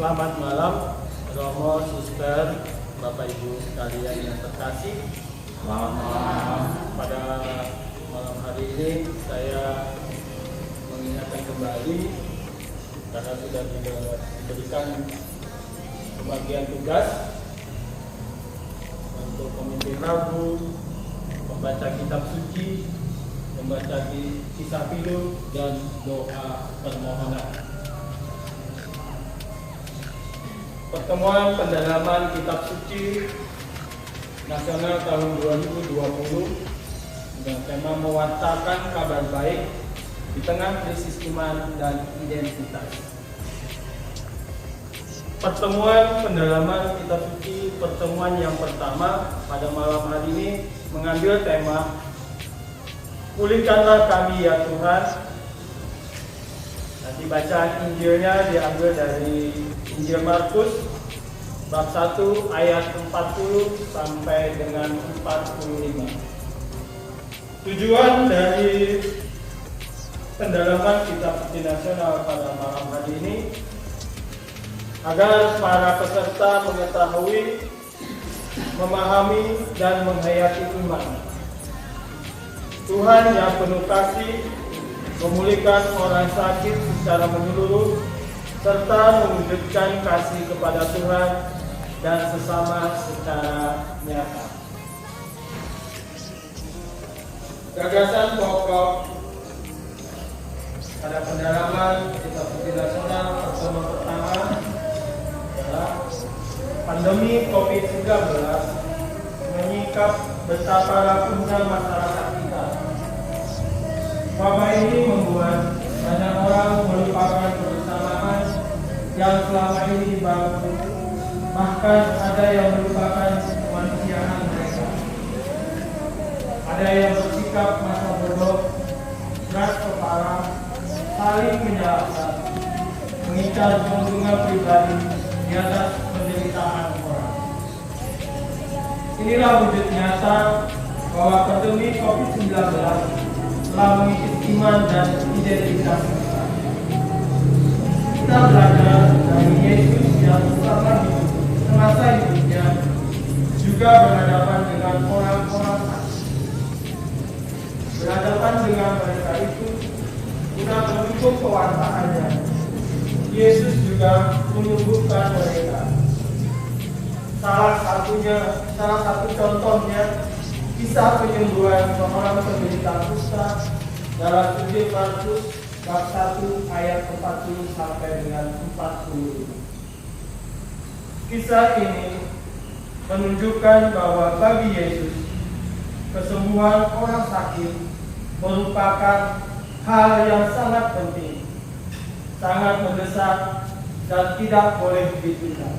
Selamat malam, Romo, Suster, Bapak Ibu sekalian yang terkasih. Selamat malam. Pada malam hari ini saya mengingatkan kembali karena sudah diberikan pembagian tugas untuk memimpin Rabu, membaca kitab suci, membaca kisah hidup dan doa permohonan. Pertemuan pendalaman kitab suci nasional tahun 2020 dengan tema mewartakan kabar baik di tengah krisis iman dan identitas. Pertemuan pendalaman kitab suci pertemuan yang pertama pada malam hari ini mengambil tema Pulihkanlah kami ya Tuhan. Nanti bacaan Injilnya diambil dari Injil Markus bab 1 ayat 40 sampai dengan 45. Tujuan dari pendalaman kitab suci nasional pada malam hari ini agar para peserta mengetahui, memahami dan menghayati iman Tuhan yang penuh kasih, memulihkan orang sakit secara menyeluruh, serta mewujudkan kasih kepada Tuhan dan sesama secara nyata. Gagasan pokok pada pendalaman kitab suci nasional pertemuan pertama adalah pandemi COVID-19 menyikap betapa rapuhnya masyarakat kita. Wabah ini membuat banyak orang melupakan kebersamaan yang selama ini dibangun, bahkan ada yang melupakan kemanusiaan mereka. Ada yang bersikap masa bodoh, keras kepala, saling menyalahkan, mengincar keuntungan pribadi di atas penderitaan orang. Inilah wujud nyata bahwa pandemi COVID-19 telah mengikis iman dan identitas kita. Kita belajar dari Yesus yang selama hidup, semasa hidupnya juga berhadapan dengan orang-orang sakit. Berhadapan dengan mereka itu bukan mendukung pewartaannya. Yesus juga menyembuhkan mereka. Salah satu contohnya kisah penyembuhan seorang penderita kusta dalam Injil Markus bab 1 ayat 40 sampai dengan 40. Kisah ini menunjukkan bahwa bagi Yesus kesembuhan orang sakit merupakan hal yang sangat penting, sangat mendesak dan tidak boleh ditunda.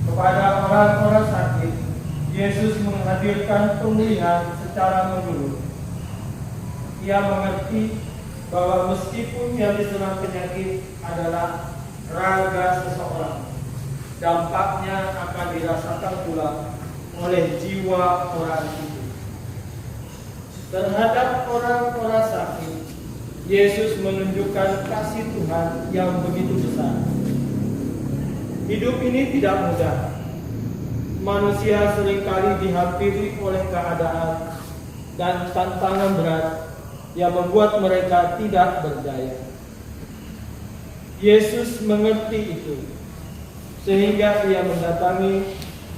Kepada orang-orang sakit, Yesus menghadirkan pemulihan secara menyeluruh. Ia mengerti bahwa meskipun yang diserang penyakit adalah raga seseorang, dampaknya akan dirasakan pula oleh jiwa orang itu. Terhadap orang-orang sakit, Yesus menunjukkan kasih Tuhan yang begitu besar. Hidup ini tidak mudah. Manusia seringkali dihampiri oleh keadaan dan tantangan berat yang membuat mereka tidak berdaya. Yesus mengerti itu, sehingga ia mendatangi,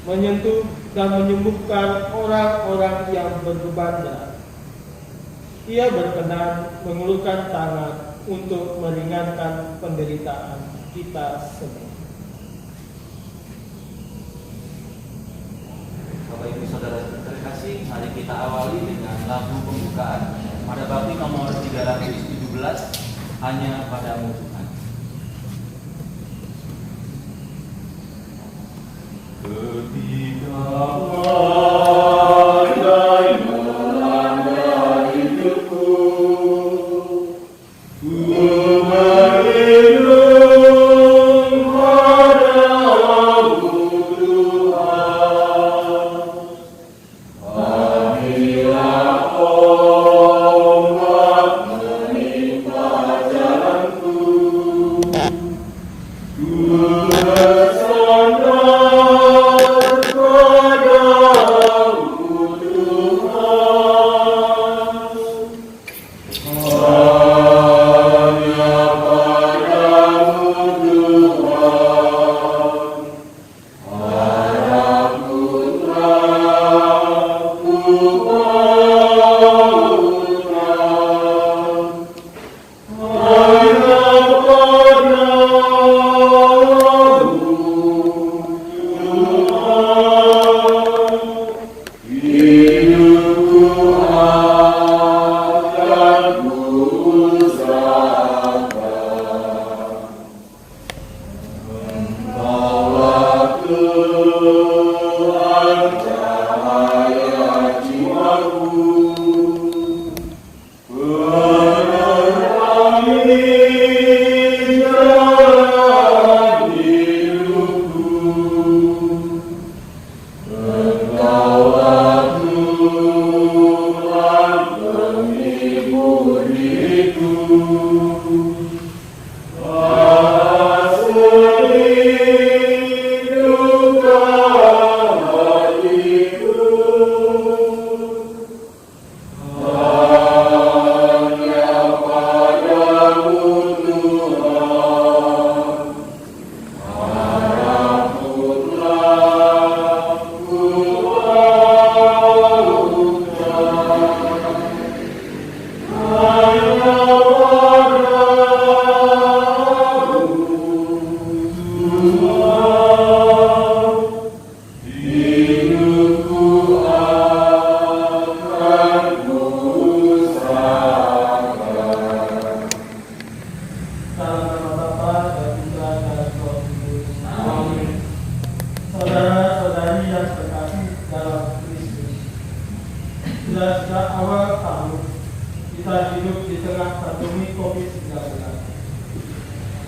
menyentuh dan menyembuhkan orang-orang yang berbeban berat. Ia berkenan mengulurkan tangan untuk meringankan penderitaan kita semua. Bapak Ibu Saudara terkasih, mari kita awali dengan lagu pembukaan pada bait nomor 317, Hanya Padamu Tuhan. Ketika pandai melanda hidupku, ku berlindung padamu Tuhan. Apabila ombak menimpa jalanku, ku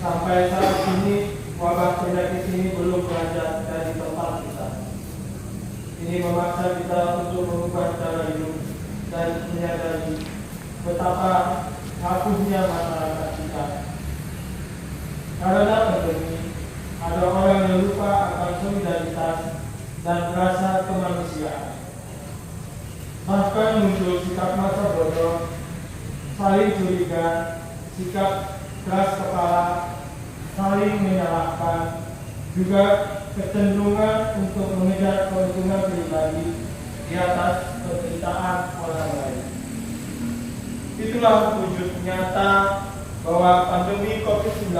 Sampai saat ini wabah penyakit ini belum beranjak dari tempat kita. Ini memaksa kita untuk mengubah cara hidup dan menyadari betapa rapuhnya masyarakat kita. Karena pandemi, ada orang yang lupa akan solidaritas dan rasa kemanusiaan. Bahkan muncul sikap masa bodoh, saling curiga, sikap keras kepala, saling menyalahkan, juga kecenderungan untuk mengejar keuntungan pribadi di atas penderitaan orang lain. Itulah wujud nyata bahwa pandemi COVID-19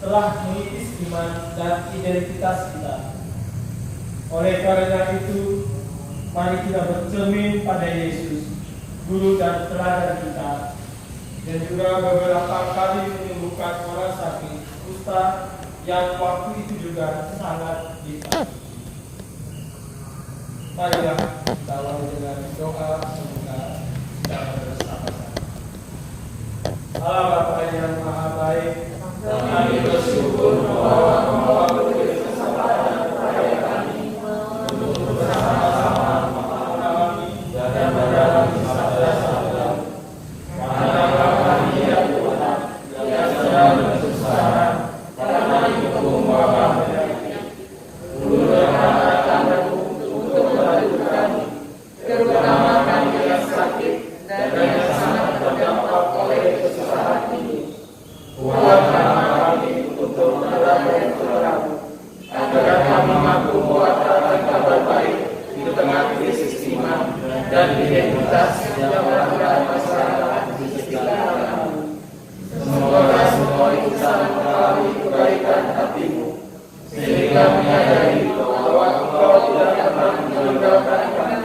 telah mengikis iman dan identitas kita. Oleh karena itu, mari kita bercermin pada Yesus, guru dan teladan kita, dan juga beberapa kali menyembuhkan orang sakit kusta yang waktu itu juga sangat dipahami. Marilah kita awali dengan doa semoga kita bersama-sama. Allah Bapa yang Maha Baik, kami bersyukur bahwa Engkau memberi kesempatan kepada kami untuk bersama-sama memahami dan menjalani sabda-sabda. Manakah kami ya Tuhan yang sedang bersusah karena dihukum wabah penyakit, turunkan tangan-Mu untuk membantu kami, terutama kami yang sakit dan yang sangat terdampak oleh kesusahan ini. Kuatkan kami untuk menerapkan Tuhan, agar kami mampu mewartakan kabar baik di tengah krisis iman dan identitas yang melanggar masyarakat di sekitar kami. Semoga semua insan mengalami kebaikan hati-Mu, sehingga menyadari bahwa Engkau tidak pernah meninggalkan kami.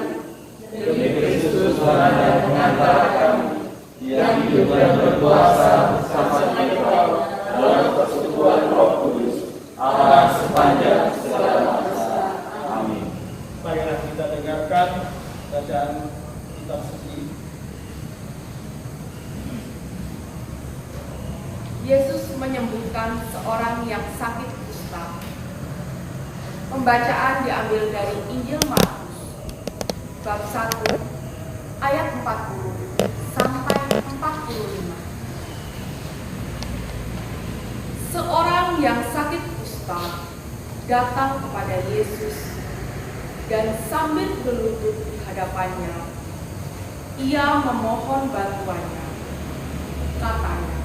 Demi Kristus Tuhan yang mengantara kami, yang hidup dan berkuasa bersama Engkau dalam persekutuan Roh Kudus, Allah sepanjang segala masa. Amin. Marilah kita dengarkan bacaan kitab suci. Yesus menyembuhkan seorang yang sakit kusta. Pembacaan diambil dari Injil Markus bab 1 ayat 40 sampai 45. Seorang yang sakit kusta datang kepada Yesus dan sambil berlutut di hadapannya, ia memohon bantuannya. Katanya,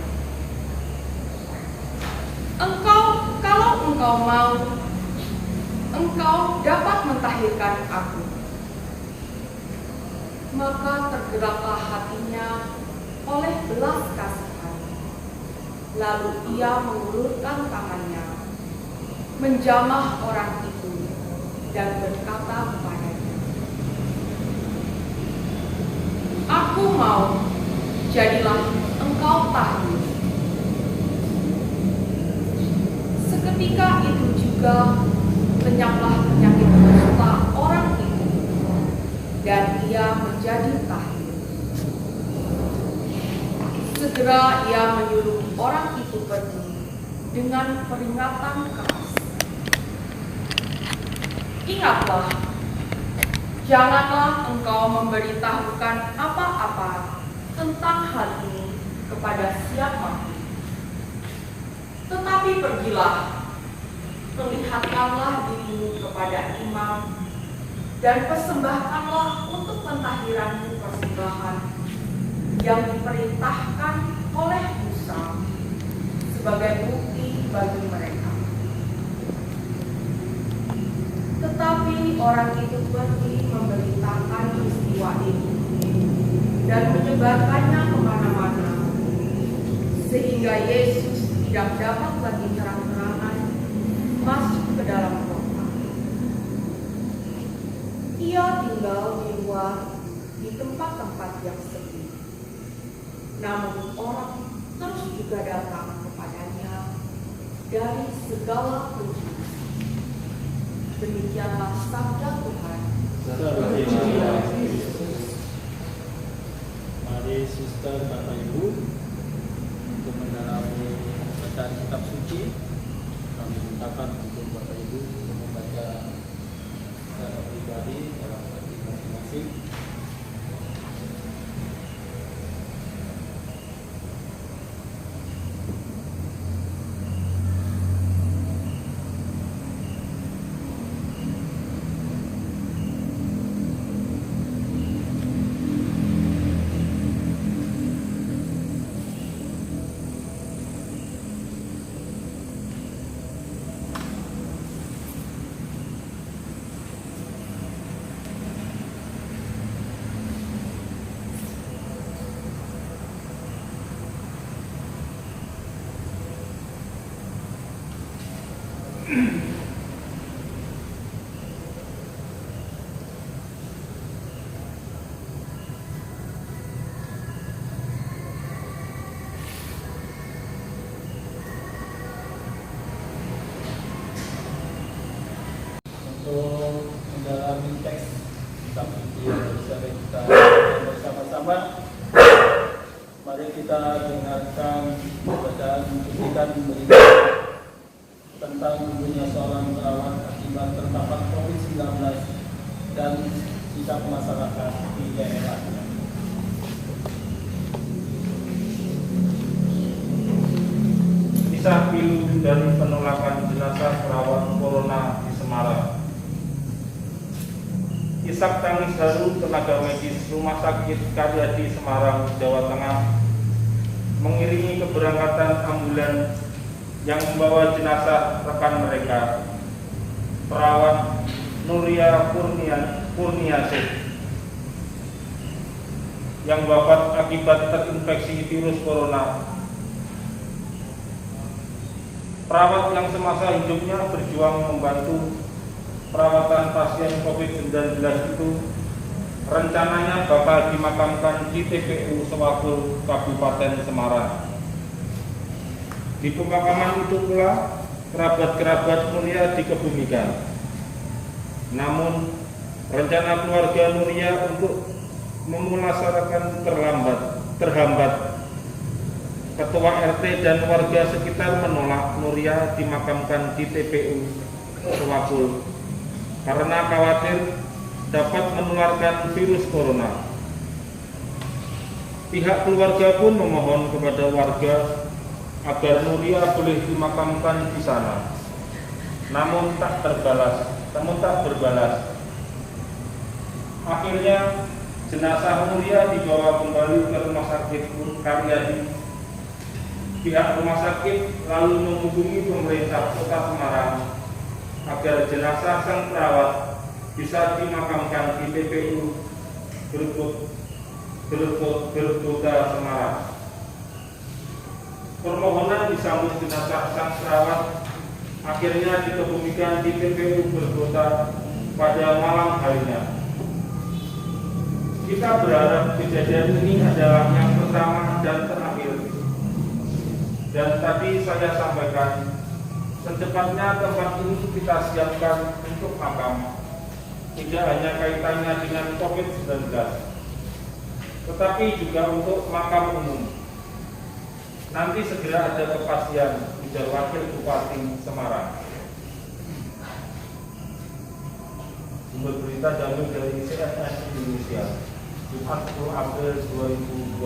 kalau engkau mau, engkau dapat mentahirkan aku. Maka tergeraklah hatinya oleh belas kasihan. Lalu ia mengulurkan tangannya, menjamah orang itu, dan berkata kepadanya, "Aku mau, jadilah engkau tahlil." Seketika itu juga lenyaplah penyakit kusta orang itu, dan ia menjadi tahlil. Segera ia menyuruh orang itu pergi dengan peringatan keras. Ingatlah, janganlah engkau memberitahukan apa-apa tentang hal ini kepada siapapun. Tetapi pergilah, perlihatkanlah dirimu kepada imam, dan persembahkanlah untuk pentahiranmu persembahan yang diperintahkan oleh Musa sebagai bukti bagi mereka. Tetapi orang itu pergi memberitakan peristiwa itu dan menyebarkannya kemana-mana, sehingga Yesus tidak dapat lagi terang-terangan masuk ke dalam kota. Ia tinggal di luar di tempat-tempat yang sepi. Namun orang terus juga datang kepadanya dari segala penjuru. Demikianlah sabda Tuhan. Mari suster, Bapak Ibu, untuk mendalami bacaan kitab suci, kami mintakan untuk Bapak Ibu untuk membaca secara pribadi dalam hati masing-masing. Untuk mendalami teks kitab suci yang bisa kita bersama-sama, mari kita dengarkan bacaan cuplikan berita tentang ibunya seorang perawat akibat terpapar COVID-19 dan sikap masyarakat di daerahnya. Kisah pilu dan penolakan jenazah perawat corona di Semarang. Isak tangis haru tenaga medis Rumah Sakit Karyadi Semarang, Jawa Tengah mengiringi keberangkatan ambulan yang membawa jenazah rekan mereka, perawat Nuria Kurniasih yang wafat akibat terinfeksi virus corona. Perawat yang semasa hidupnya berjuang membantu perawatan pasien COVID-19 itu rencananya bakal dimakamkan di TPU Sewakul, Kabupaten Semarang. Di pemakaman itu pula kerabat-kerabat Nuria dikebumikan. Namun rencana keluarga Nuria untuk memulasarakan terhambat. Ketua RT dan warga sekitar menolak Nuria dimakamkan di TPU Sewakul karena khawatir dapat menularkan virus corona. Pihak keluarga pun memohon kepada warga agar Nuria boleh dimakamkan di sana. Namun tak berbalas. Akhirnya jenazah Nuria dibawa kembali ke Rumah Sakit Karyadi. Pihak rumah sakit lalu menghubungi pemerintah Kota Semarang agar jenazah sang perawat bisa dimakamkan di TPU Gerbota Semarang. Permohonan disambut jenazah sang perawat akhirnya dikebumikan di TPU Gerbota pada malam harinya. Kita berharap kejadian ini adalah yang pertama dan terakhir. Dan tadi saya sampaikan, secepatnya tempat ini kita siapkan untuk makam. Tidak hanya kaitannya dengan COVID-19, tetapi juga untuk makam umum. Nanti segera ada kepastian, ujar Wakil Bupati Semarang. Sumber berita diambil dari CNN Indonesia, Jumat 10 April 2020.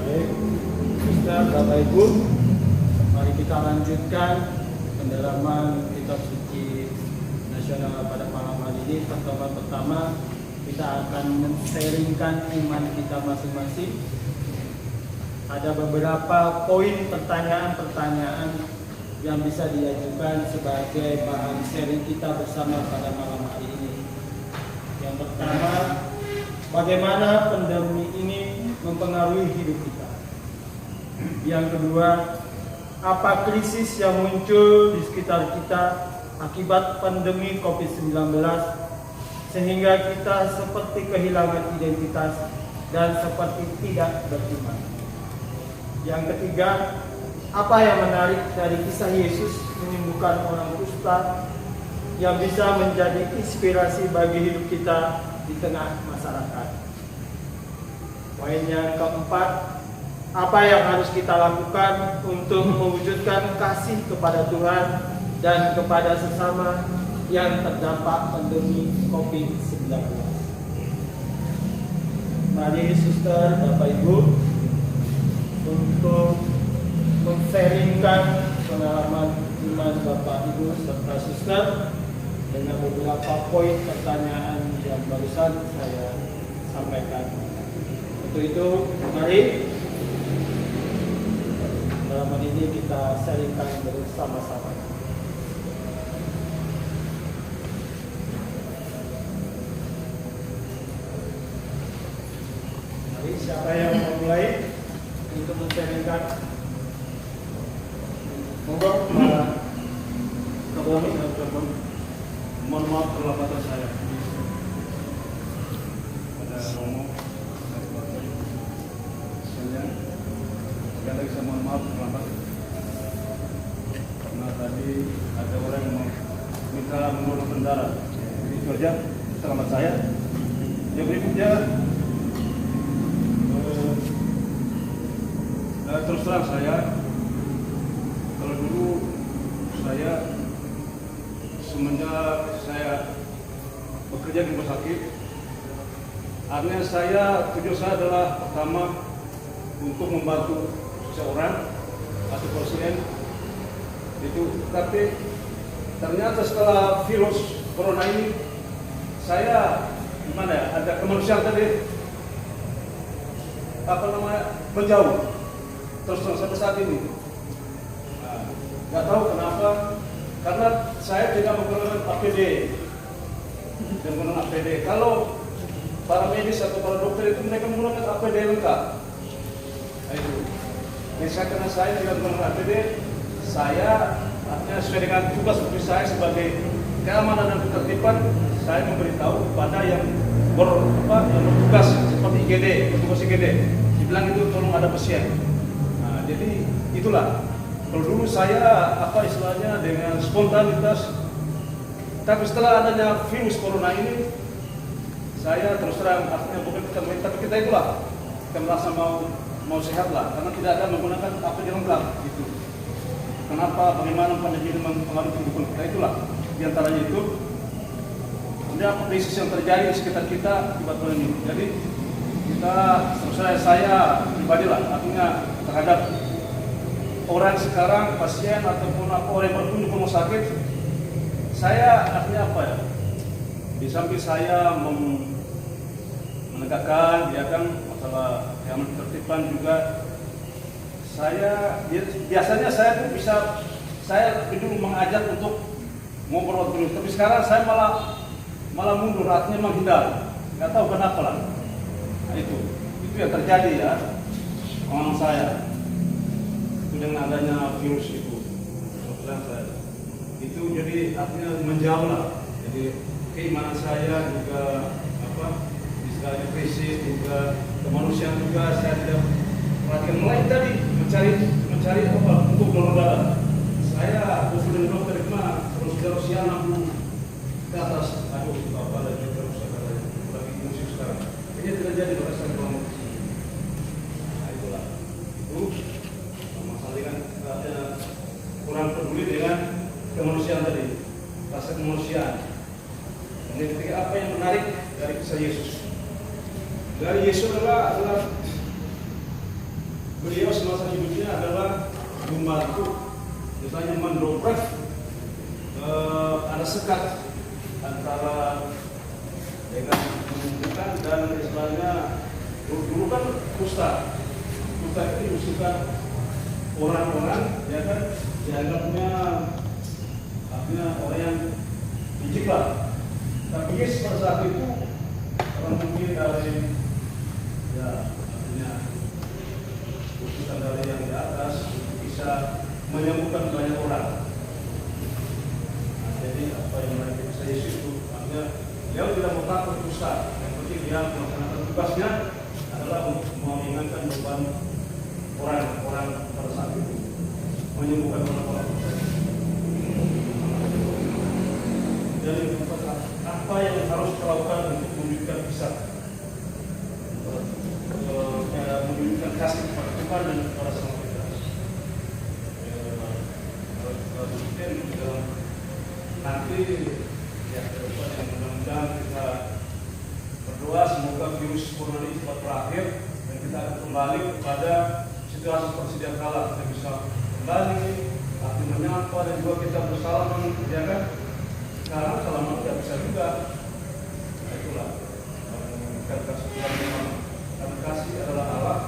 Baik, Ustaz, Bapak Ibu, mari kita lanjutkan pendalaman kitab suci nasional pada malam hari ini. Pertama-tama kita akan men-sharingkan iman kita masing-masing. Ada beberapa poin pertanyaan-pertanyaan yang bisa diajukan sebagai bahan sharing kita bersama pada malam hari ini. Yang pertama, bagaimana pandemi ini mempengaruhi hidup kita? Yang kedua, apa krisis yang muncul di sekitar kita akibat pandemi COVID-19 sehingga kita seperti kehilangan identitas dan seperti tidak beriman? Yang ketiga, apa yang menarik dari kisah Yesus menyembuhkan orang kusta yang bisa menjadi inspirasi bagi hidup kita di tengah masyarakat? Poin yang keempat, apa yang harus kita lakukan untuk mewujudkan kasih kepada Tuhan dan kepada sesama yang terdampak pandemi COVID-19? Mari suster, Bapak Ibu, untuk men-sharingkan pengalaman iman Bapak Ibu serta suster dengan beberapa poin pertanyaan yang barusan saya sampaikan. Untuk itu, mari pengalaman ini kita sharingkan bersama-sama. Mari, siapa yang mau mulai untuk men-sharingkan? Monggo, mohon maaf kelambatan saya. Pada Romo, saya sekali lagi saya mohon maaf kelambatan. Karena tadi ada orang yang minta menurunkan darah. Itu aja selamat saya. Yang berikutnya, terus terang saya. Kalau dulu saya semenjak saya bekerja di rumah sakit, artinya tujuan saya adalah pertama untuk membantu seseorang atau pasien itu. Tapi ternyata setelah virus corona ini saya ada kemanusiaan tadi menjauh terus sampai saat ini. Nggak tahu kenapa, karena saya tidak menggunakan APD. Kalau para medis atau para dokter itu mereka menggunakan APD lengkap. Nah, itu. Misalnya karena saya tidak menggunakan APD, saya artinya sesuai dengan tugas saya sebagai keamanan dan ketertiban, saya memberitahu kepada yang bertugas seperti IGD, petugas IGD, dibilang itu tolong ada pasien. Nah, jadi itulah. Kalau dulu saya istilahnya dengan spontanitas, tapi setelah adanya virus corona ini, saya terus terang artinya bukan kita minta, tapi kita itulah kita merasa mau sehat lah, karena tidak ada menggunakan APD lengkap gitu. Kenapa? Bagaimana pandemi ini mempengaruhi kehidupan kita, itulah diantaranya itu. Kemudian apa krisis yang terjadi di sekitar kita akibat pandemi. Jadi kita terus saya pribadi lah, artinya terhadap orang sekarang, pasien ataupun orang yang berkunjung ke rumah sakit, saya artinya di samping saya menegakkan masalah keamanan ketertiban juga, biasanya saya lebih dulu mengajak untuk ngobrol terus. Tapi sekarang saya malah mundur, artinya menghindar. Nggak tahu kenapa lah. Nah, itu yang terjadi ya, pengalaman saya. Itu dengan adanya virus itu, kebetulan saya. Itu jadi artinya menjauh lah. Jadi keimanan saya juga istilahnya krisis juga kemanusiaan juga saya tidak perhatikan. Mulai tadi mencari apa untuk donor darah. Saya dengan dokter terus usia 60 ke atas. Aduh, apa lagi terus lagi musik sekarang. Ini tidak jadi berdasarkan kelompok sini. Nah itulah. Itu masalah dengan kurang peduli dengan kemanusiaan tadi, rasa kemanusiaan. Yang ketiga, apa yang menarik dari kisah Yesus? Dari Yesus adalah beliau semasa hidupnya adalah membantu, misalnya mendobrak ada sekat antara dengan menunjukkan dan istilahnya dulu kan kusta itu diusulkan orang-orang ya kan dianggapnya artinya orang yang licik lah. Tapi Yesus pada saat itu orang mungkin dari ya artinya utusan dari yang di atas untuk bisa menyembuhkan banyak orang. Nah, jadi apa yang mereka bisa Yesus itu artinya dia tidak mau takut kusta. Yang penting dia melaksanakan tugasnya adalah meringankan beban orang-orang pada saat itu, menyembuhkan orang-orang. Jadi apa yang harus dilakukan untuk menunjukkan kisah, menunjukkan kasih kepada Tuhan dan kepada sama kita. Mungkin nanti ya ke depan yang mudah-mudahan kita berdoa semoga virus corona ini cepat berakhir dan kita akan kembali kepada situasi seperti sedia kala. Kita bisa kembali arti menyapa dan juga kita bersalaman, ya kan? Sekarang salaman tidak bisa juga. Nah, itulah menunjukkan kasih Tuhan memang. Karena kasih adalah Allah,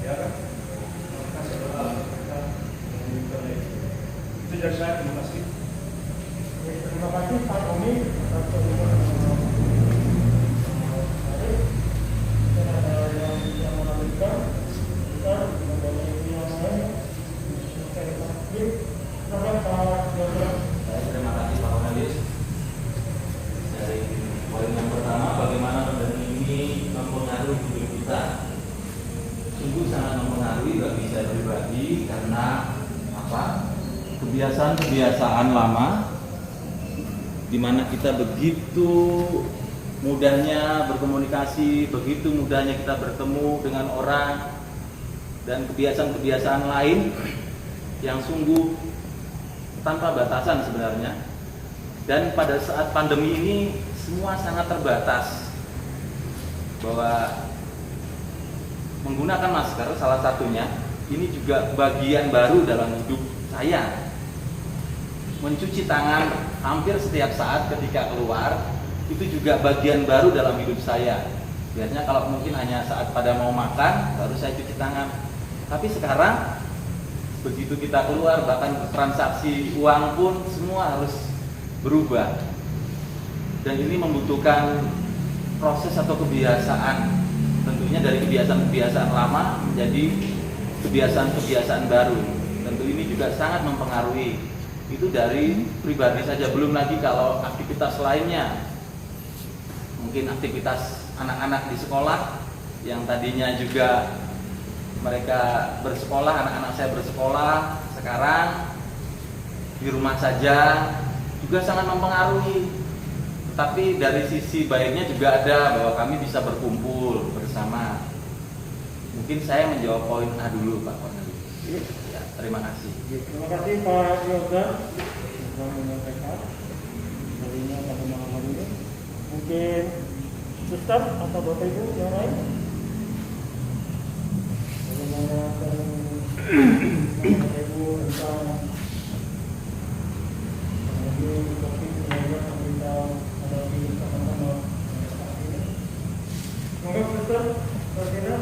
ya kan? Karena kasih adalah Allah, kita menunjukkan itu. Itu dari saya, terima kasih. Terima kasih Pak Omi atas pembicaraan dan ada yang melanjutkan kita mempunyai yang lain. Terima kasih Pak Analis. Dari poin yang pertama, bagaimana pandemi ini mempengaruhi hidup kita. Sungguh sangat mempengaruhi bagi saya pribadi karena kebiasaan-kebiasaan lama di mana kita begitu mudahnya berkomunikasi, begitu mudahnya kita bertemu dengan orang, dan kebiasaan-kebiasaan lain yang sungguh tanpa batasan sebenarnya. Dan pada saat pandemi ini semua sangat terbatas, bahwa menggunakan masker salah satunya ini juga bagian baru dalam hidup saya. Mencuci tangan hampir setiap saat ketika keluar itu juga bagian baru dalam hidup saya. Biasanya kalau mungkin hanya saat pada mau makan baru saya cuci tangan. Tapi sekarang begitu kita keluar, bahkan transaksi uang pun semua harus berubah. Dan ini membutuhkan proses atau kebiasaan. Tentunya dari kebiasaan-kebiasaan lama menjadi kebiasaan-kebiasaan baru. Tentu ini juga sangat mempengaruhi. Itu dari pribadi saja, belum lagi kalau aktivitas lainnya. Mungkin aktivitas anak-anak di sekolah yang tadinya juga mereka bersekolah, anak-anak saya bersekolah, sekarang di rumah saja juga sangat mempengaruhi. Tetapi dari sisi baiknya juga ada, bahwa kami bisa berkumpul bersama. Mungkin saya menjawab poin A dulu, Pak Cornelis. Ya, terima kasih. Terima kasih Pak Yoga sudah menyampaikan darinya pada malam hari ini. Mungkin Suster atau Bapak Ibu yang lain? Bagaimana Bapak Ibu tentang COVID-19 yang kita hadapi sama-sama saat ini? Monggo Suster, Pak.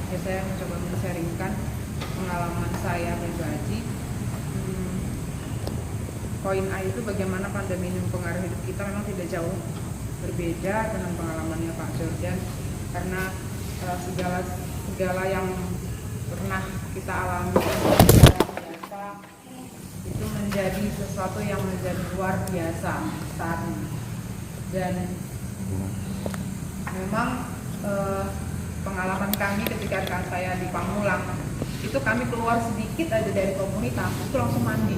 Ya, saya mencoba men-sharingkan pengalaman saya pribadi. poin A itu bagaimana pandemi ini mempengaruhi hidup kita, memang tidak jauh berbeda dengan pengalamannya Pak Jordan, karena segala yang pernah kita alami secara biasa itu menjadi sesuatu yang menjadi luar biasa saat ini. Dan memang pengalaman kami ketika rekan saya di Pamulang itu kami keluar sedikit aja dari komunitas itu langsung mandi.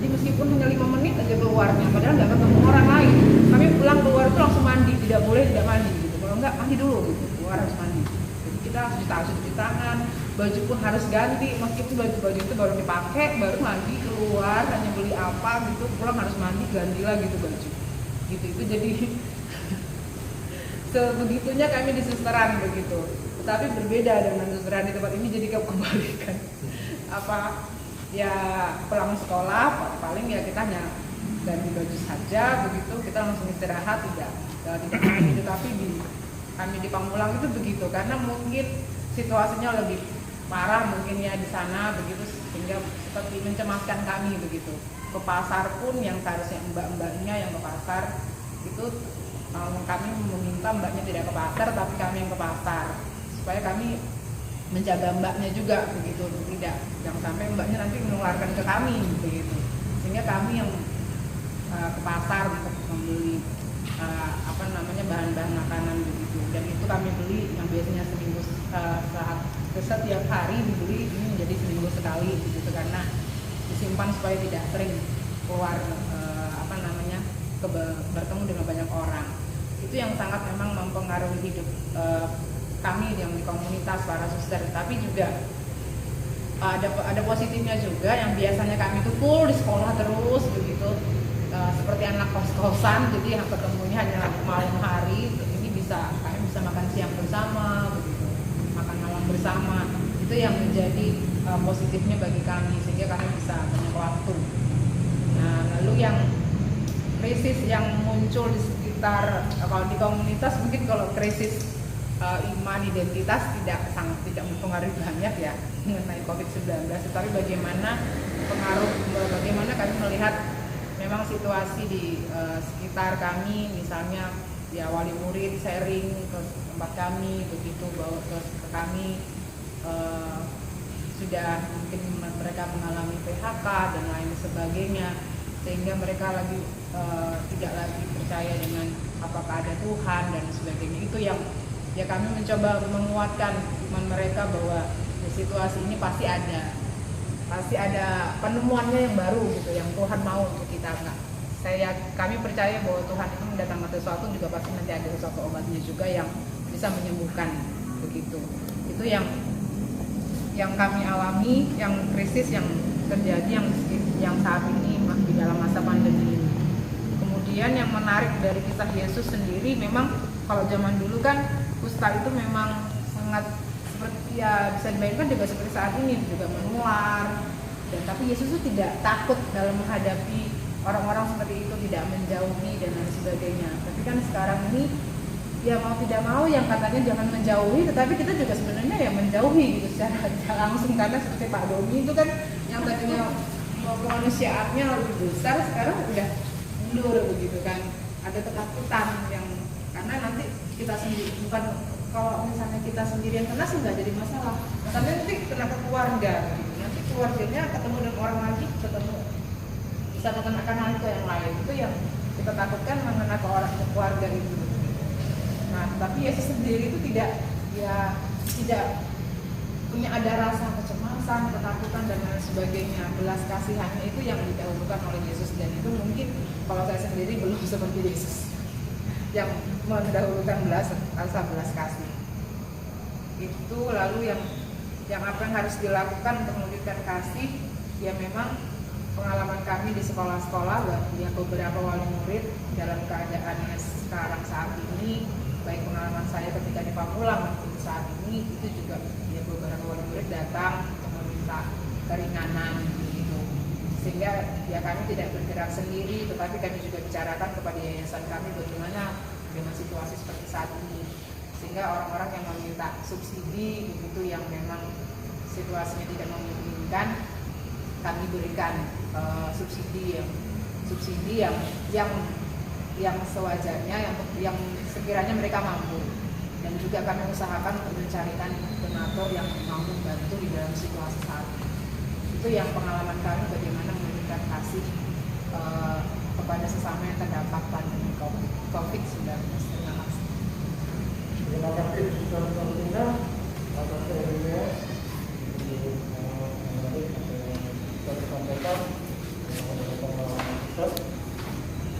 Jadi meskipun hanya 5 menit aja keluarnya, padahal nggak ketemu orang lain, kami pulang keluar itu langsung mandi, tidak boleh tidak mandi gitu. Kalau nggak mandi dulu gitu, keluar harus mandi. Jadi kita harus cuci tangan, baju pun harus ganti, meskipun baju itu baru dipakai, baru mandi keluar, hanya beli apa gitu, pulang harus mandi, ganti lagi gitu baju. Gitu itu jadi sebegitunya kami di susteran begitu. Tetapi berbeda dengan susteran di tempat ini, jadi kebalikan. Ya pulang sekolah paling ya kita hanya ganti baju saja begitu, kita langsung istirahat, tidak gitu. Tapi kami di Pamulang itu begitu, karena mungkin situasinya lebih parah mungkin ya di sana begitu, sehingga seperti mencemaskan kami begitu. Ke pasar pun yang seharusnya mbak-mbaknya yang ke pasar itu kami meminta mbaknya tidak ke pasar, tapi kami yang ke pasar supaya kami menjaga mbaknya juga begitu, tidak jangan sampai mbaknya nanti menularkan ke kami begitu. Sehingga kami yang ke pasar untuk membeli bahan-bahan makanan begitu, dan itu kami beli yang biasanya seminggu setiap hari dibeli, ini menjadi seminggu sekali begitu, karena disimpan supaya tidak sering keluar bertemu dengan banyak orang. Itu yang sangat memang mempengaruhi hidup kami yang di komunitas para suster. Tapi juga ada positifnya juga, yang biasanya kami itu full di sekolah terus begitu, seperti anak kos-kosan, jadi yang ketemunya hanya malam hari. Ini kami bisa makan siang bersama begitu, makan malam bersama. Itu yang menjadi positifnya bagi kami, sehingga kami bisa banyak waktu. Nah, lalu yang krisis yang muncul di sekitar, kalau di komunitas mungkin kalau krisis iman identitas tidak mempengaruhi banyak ya mengenai COVID-19, tetapi bagaimana kami melihat memang situasi di sekitar kami, misalnya ya wali murid sharing ke tempat kami begitu, bawa ke kami sudah mungkin mereka mengalami PHK dan lain sebagainya, sehingga mereka tidak lagi percaya dengan apakah ada Tuhan dan sebagainya. Itu yang ya kami mencoba menguatkan iman mereka bahwa di situasi ini pasti ada penemuannya yang baru gitu, yang Tuhan mau untuk kita. Kami percaya bahwa Tuhan itu mendatangkan sesuatu juga pasti nanti ada sesuatu obatnya juga yang bisa menyembuhkan begitu. Itu yang kami alami, yang krisis yang terjadi yang saat ini di dalam masa pandemi ini. Kemudian yang menarik dari kisah Yesus sendiri, memang kalau zaman dulu kan kusta itu memang sangat seperti ya bisa dibayangkan juga seperti saat ini juga menular. Dan tapi Yesus itu tidak takut dalam menghadapi orang-orang seperti itu, tidak menjauhi dan lain sebagainya. Tapi kan sekarang ini ya mau tidak mau yang katanya jangan menjauhi, tetapi kita juga sebenarnya ya menjauhi gitu secara langsung, karena seperti Pak Doni itu kan yang tadinya kemanusiaannya lebih besar sekarang udah mundur begitu kan. Ada ketakutan yang karena nanti kita sendiri, bukan kalau misalnya kita sendirian kena sih nggak jadi masalah, tapi nanti kena ke keluarga gitu. Nanti keluarganya ketemu dengan orang lagi, bisa mengenakan hal itu yang lain. Itu yang kita takutkan, mengenai ke orang, ke keluarga itu. Nah, tapi Yesus sendiri itu tidak punya ada rasa kecemasan, ketakutan dan lain sebagainya. Belas kasihannya itu yang didahulukan oleh Yesus, dan itu mungkin kalau saya sendiri belum seperti Yesus yang mendahulukan rasa belas kasih. Itu lalu yang apa yang harus dilakukan untuk mewujudkan kasih, ya memang pengalaman kami di sekolah-sekolah, ya beberapa wali murid dalam keadaan sekarang saat ini, baik pengalaman saya ketika di Pamulang maupun saat ini, itu juga ya beberapa wali murid datang untuk meminta keringanan gitu. Sehingga ya kami tidak bergerak sendiri, tetapi kami juga bicarakan kepada yayasan kami bagaimana dengan situasi seperti saat ini, sehingga orang-orang yang meminta subsidi begitu, yang memang situasinya tidak memungkinkan, kami berikan subsidi yang sewajarnya, yang sekiranya mereka mampu, dan juga kami usahakan untuk mencarikan donatur yang mau membantu di dalam situasi saat ini. Itu yang pengalaman kami bagaimana memberikan kasih kepada sesama yang terdampak pandemi COVID-19. Terima kasih. Terima kasih Suster Santina atas sharingnya. Kita sampaikan pengalaman kita.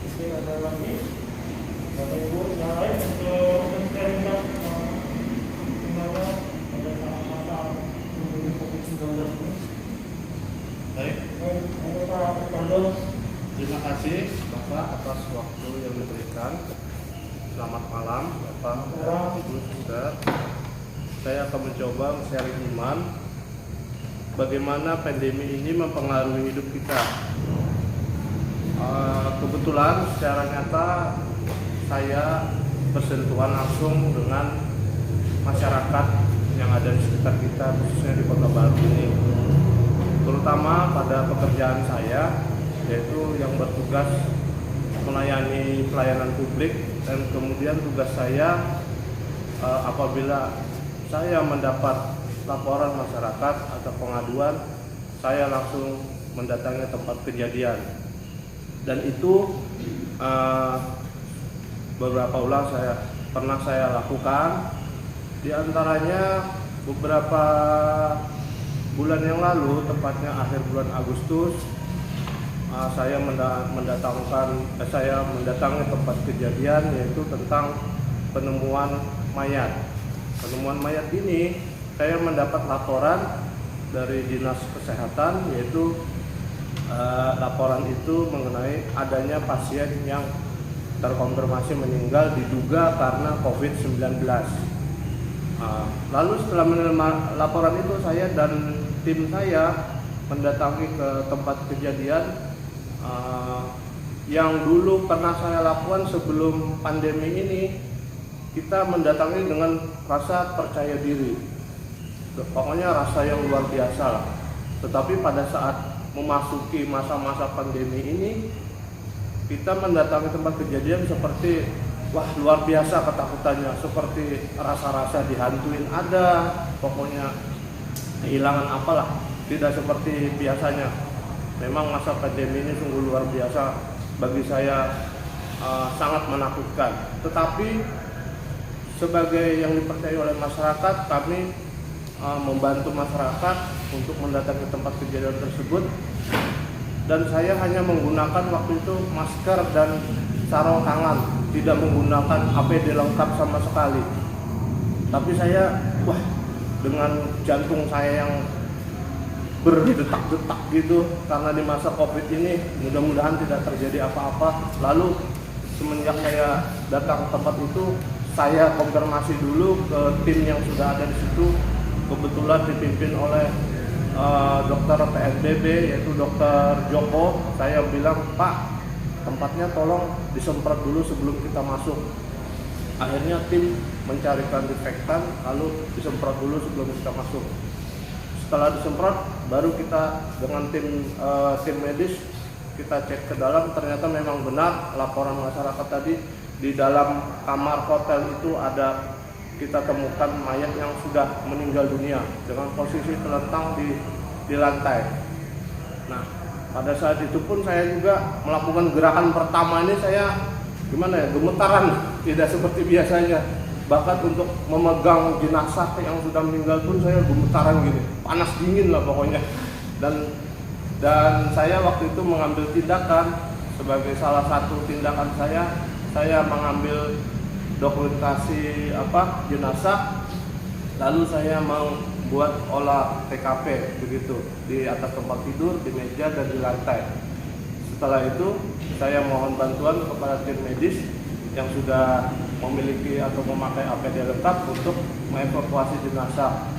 Mungkin ada lagi Bapak Ibu yang lain untuk men-sharingkan gimana pada masa pandemi COVID-19 ini. Baik, Pak Pardon. terima kasih Bapak atas waktu yang diberikan. Selamat malam Bapak, Ibu, Suster. Saya akan mencoba sharing iman bagaimana pandemi ini mempengaruhi hidup kita. Kebetulan secara nyata saya bersentuhan langsung dengan masyarakat yang ada di sekitar kita, khususnya di Kota Baru ini, terutama pada pekerjaan saya, yaitu yang bertugas melayani pelayanan publik. Dan kemudian tugas saya apabila saya mendapat laporan masyarakat atau pengaduan, saya langsung mendatangi tempat kejadian. Dan itu beberapa ulang pernah saya lakukan. Di antaranya beberapa bulan yang lalu, tepatnya akhir bulan Agustus, saya mendatangi tempat kejadian, yaitu tentang penemuan mayat. Penemuan mayat ini saya mendapat laporan dari Dinas Kesehatan, yaitu laporan itu mengenai adanya pasien yang terkonfirmasi meninggal diduga karena COVID-19. Lalu setelah menerima laporan itu, saya dan tim saya mendatangi ke tempat kejadian yang dulu pernah saya lakukan sebelum pandemi ini. Kita mendatangi dengan rasa percaya diri, pokoknya rasa yang luar biasa lah. Tetapi pada saat memasuki masa-masa pandemi ini, kita mendatangi tempat kejadian seperti wah, luar biasa ketakutannya, seperti rasa-rasa dihantuin ada, pokoknya kehilangan apalah, tidak seperti biasanya. Memang masa pandemi ini sungguh luar biasa bagi saya, sangat menakutkan. Tetapi sebagai yang dipercaya oleh masyarakat, kami membantu masyarakat untuk mendatangi tempat kejadian tersebut. Dan saya hanya menggunakan waktu itu masker dan sarung tangan, tidak menggunakan APD lengkap sama sekali. Tapi saya, dengan jantung saya yang berdetak-detak gitu, karena di masa COVID ini mudah-mudahan tidak terjadi apa-apa. Lalu semenjak saya datang ke tempat itu, saya konfirmasi dulu ke tim yang sudah ada di situ. Kebetulan dipimpin oleh dokter PSBB, yaitu dokter Joko. Saya bilang, Pak, tempatnya tolong disemprot dulu sebelum kita masuk. Akhirnya tim mencarikan disinfektan, lalu disemprot dulu sebelum kita masuk. Setelah disemprot, baru kita dengan tim medis kita cek ke dalam. Ternyata memang benar laporan masyarakat tadi, di dalam kamar hotel itu kita temukan mayat yang sudah meninggal dunia dengan posisi terlentang di lantai. Nah, pada saat itu pun saya juga melakukan gerakan pertama ini, saya gemetaran, tidak seperti biasanya. Bahkan untuk memegang jenazah yang sudah meninggal pun saya gemetaran gini, panas dingin lah pokoknya. Dan saya waktu itu mengambil tindakan, sebagai salah satu tindakan saya mengambil dokumentasi jenazah, lalu saya membuat olah TKP begitu di atas tempat tidur, di meja dan di lantai. Setelah itu saya mohon bantuan kepada tim medis yang sudah memiliki atau memakai APD lengkap untuk mengevakuasi jenazah,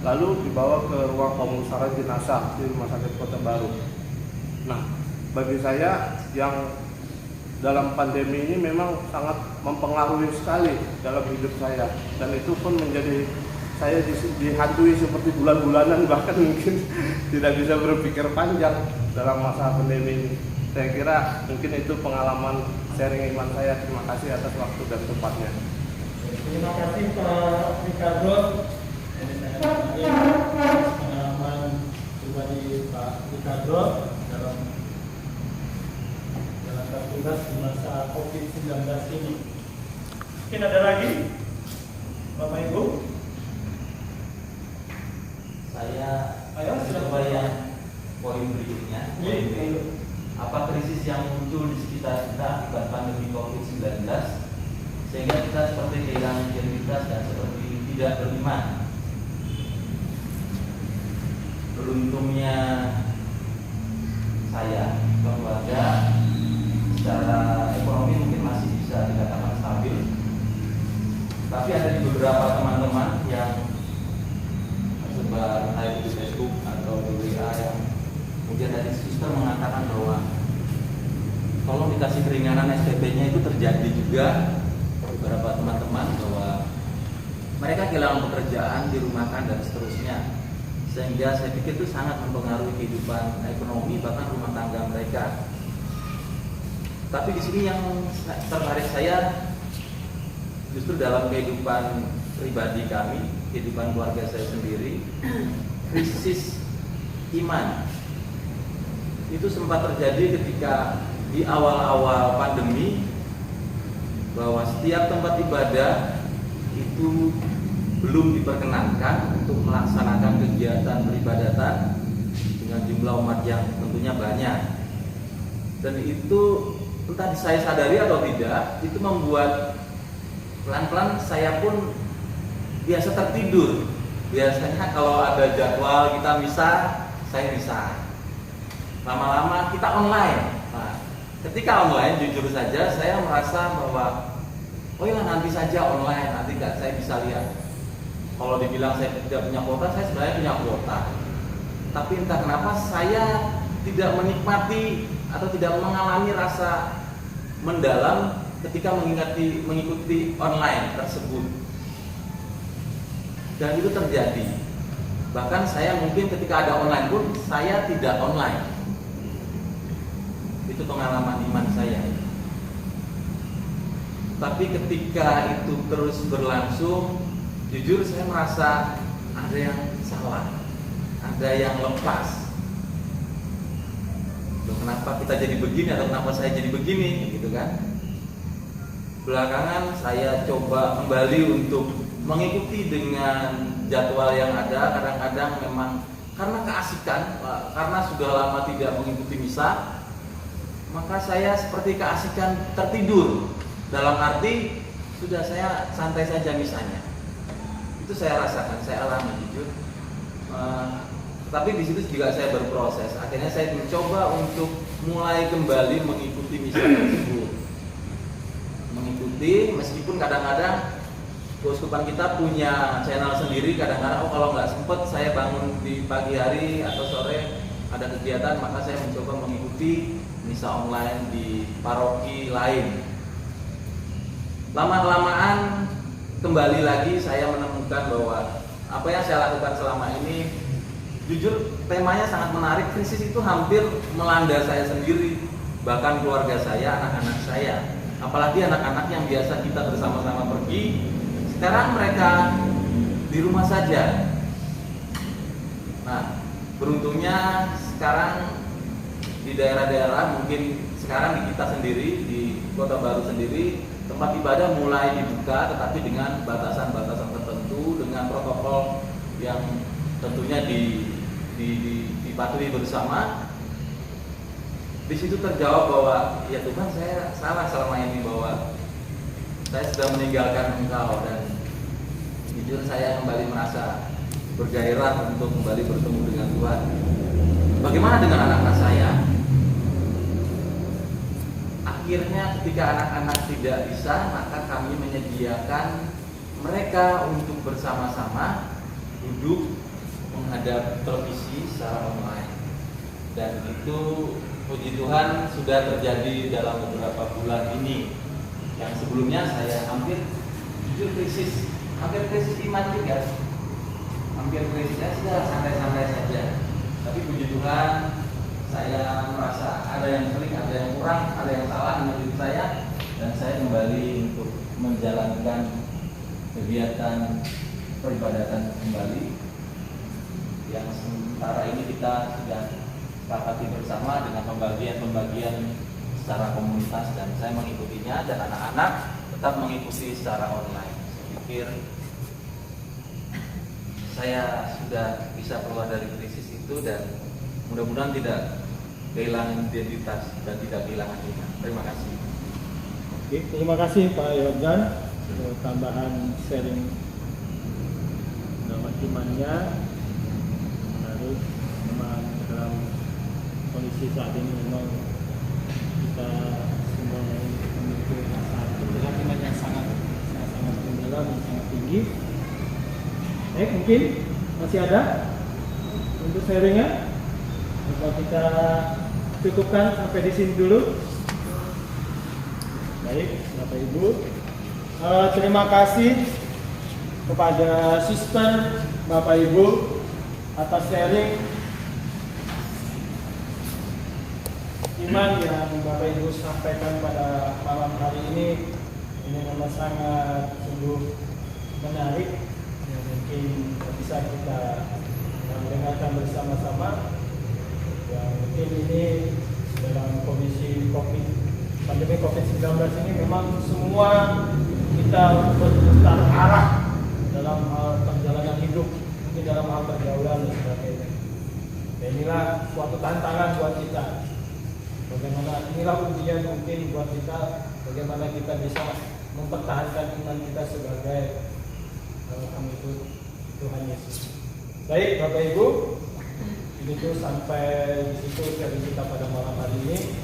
lalu dibawa ke ruang pemulasaran jenazah di Rumah Sakit Kota Baru. Nah, bagi saya yang dalam pandemi ini memang sangat mempengaruhi sekali dalam hidup saya, dan itu pun menjadi saya dihantui seperti bulan-bulanan, bahkan mungkin tidak bisa berpikir panjang dalam masa pandemi ini. Saya kira mungkin itu pengalaman sharing iman saya. Terima kasih atas waktu dan tempatnya. Terima kasih Pak Ricardo. Pengalaman pribadi Pak Ricardo dalam tugas di masa COVID-19 ini. Mungkin ada lagi, Bapak Ibu? Saya Ayo, silakan. coba yang poin berikutnya. Apa krisis yang muncul di sekitar kita akibat pandemi COVID-19 sehingga kita seperti kehilangan identitas dan seperti tidak beriman. Beruntungnya saya, keluarga, secara ekonomi mungkin masih bisa dikatakan stabil. Tapi ada di beberapa teman-teman yang sebar di Facebook atau di WA yang kemudian dari suster mengatakan bahwa tolong dikasih keringanan SPP-nya. Itu terjadi juga beberapa teman-teman bahwa mereka kehilangan pekerjaan, dirumahkan dan seterusnya, sehingga saya pikir itu sangat mempengaruhi kehidupan ekonomi bahkan rumah tangga mereka. Tapi di sini yang tertarik saya justru dalam kehidupan pribadi kami, kehidupan keluarga saya sendiri, krisis iman itu sempat terjadi ketika di awal-awal pandemi, bahwa setiap tempat ibadah itu belum diperkenankan untuk melaksanakan kegiatan peribadatan dengan jumlah umat yang tentunya banyak. Dan itu entah saya sadari atau tidak, itu membuat pelan-pelan saya pun biasa tertidur. Biasanya kalau ada jadwal kita misah, saya misah. Lama-lama kita online. Nah, ketika online jujur saja saya merasa bahwa oh ya nanti saja online, nanti saya bisa lihat. Kalau dibilang saya tidak punya kuota, saya sebenarnya punya kuota. Tapi entah kenapa saya tidak menikmati atau tidak mengalami rasa mendalam ketika mengikuti online tersebut. Dan itu terjadi. Bahkan saya mungkin ketika ada online pun saya tidak online. Itu pengalaman iman saya. Tapi ketika itu terus berlangsung, jujur saya merasa ada yang salah, ada yang lepas. Loh, kenapa kita jadi begini atau kenapa saya jadi begini, gitu kan? Belakangan saya coba kembali untuk mengikuti dengan jadwal yang ada. Kadang-kadang memang karena keasikan, karena sudah lama tidak mengikuti misa, maka saya seperti keasikan tertidur. Dalam arti sudah saya santai saja misanya. Itu saya rasakan, saya alami jujur. Tapi di situ juga saya berproses. Akhirnya saya mencoba untuk mulai kembali mengikuti misa tersebut. Mengikuti, meskipun kadang-kadang keuskupan kita punya channel sendiri. Kadang-kadang kalau nggak sempet saya bangun di pagi hari atau sore ada kegiatan, maka saya mencoba mengikuti misa online di paroki lain. Lama-kelamaan kembali lagi saya menemukan bahwa apa yang saya lakukan selama ini, jujur temanya sangat menarik. Krisis itu hampir melanda saya sendiri, bahkan keluarga saya, anak-anak saya. Apalagi anak-anak yang biasa kita bersama-sama pergi, sekarang mereka di rumah saja. Nah, beruntungnya sekarang di daerah-daerah, mungkin sekarang di kita sendiri, di Kota Baru sendiri, tempat ibadah mulai dibuka, tetapi dengan batasan-batasan tertentu, dengan protokol yang tentunya dipatuhi bersama. Di situ terjawab bahwa ya Tuhan, saya salah selama ini, bahwa saya sudah meninggalkan Engkau, dan jujur saya kembali merasa bergairah untuk kembali bertemu dengan Tuhan. Bagaimana dengan anak-anak saya? Akhirnya ketika anak-anak tidak bisa, maka kami menyediakan mereka untuk bersama-sama duduk menghadap televisi secara online. Dan itu puji Tuhan sudah terjadi dalam beberapa bulan ini. Yang sebelumnya saya hampir krisis iman juga. hampir krisisnya sudah santai-santai saja. Tapi puji Tuhan, saya merasa ada yang sering, ada yang kurang, ada yang salah dengan diri saya, dan saya kembali untuk menjalankan kegiatan peribadatan kembali yang sementara ini kita sudah sepakati bersama dengan pembagian secara komunitas, dan saya mengikutinya dan anak-anak tetap mengikuti secara online. Saya pikir saya sudah bisa keluar dari krisis itu dan mudah-mudahan tidak kehilangan identitas dan tidak kehilangan iman. Terima kasih. Oke, terima kasih Pak Yordan untuk tambahan sharing nama imannya. Harus memang dalam kondisi saat ini memang kita semua memiliki rasa keprihatinan yang sangat mendalam dan sangat tinggi. Mungkin masih ada untuk sharingnya, atau kita cukupkan sampai di sini dulu. Baik, Bapak Ibu, terima kasih kepada Suster, Bapak Ibu atas sharing iman yang Bapak Ibu sampaikan pada malam hari ini. Ini memang sangat sungguh menarik. Mungkin bisa kita mendengarkan bersama-sama. Ya, mungkin ini dalam kondisi pandemi COVID-19 ini memang semua kita berputar arah dalam hal perjalanan hidup, mungkin dalam hal pergaulan dan sebagainya. Dan inilah suatu tantangan buat kita. Bagaimana inilah ujian mungkin buat kita, bagaimana kita bisa mempertahankan iman kita sebagai pengikut Tuhan Yesus. Baik Bapak Ibu, itu sampai di situ sharing kita pada malam hari ini.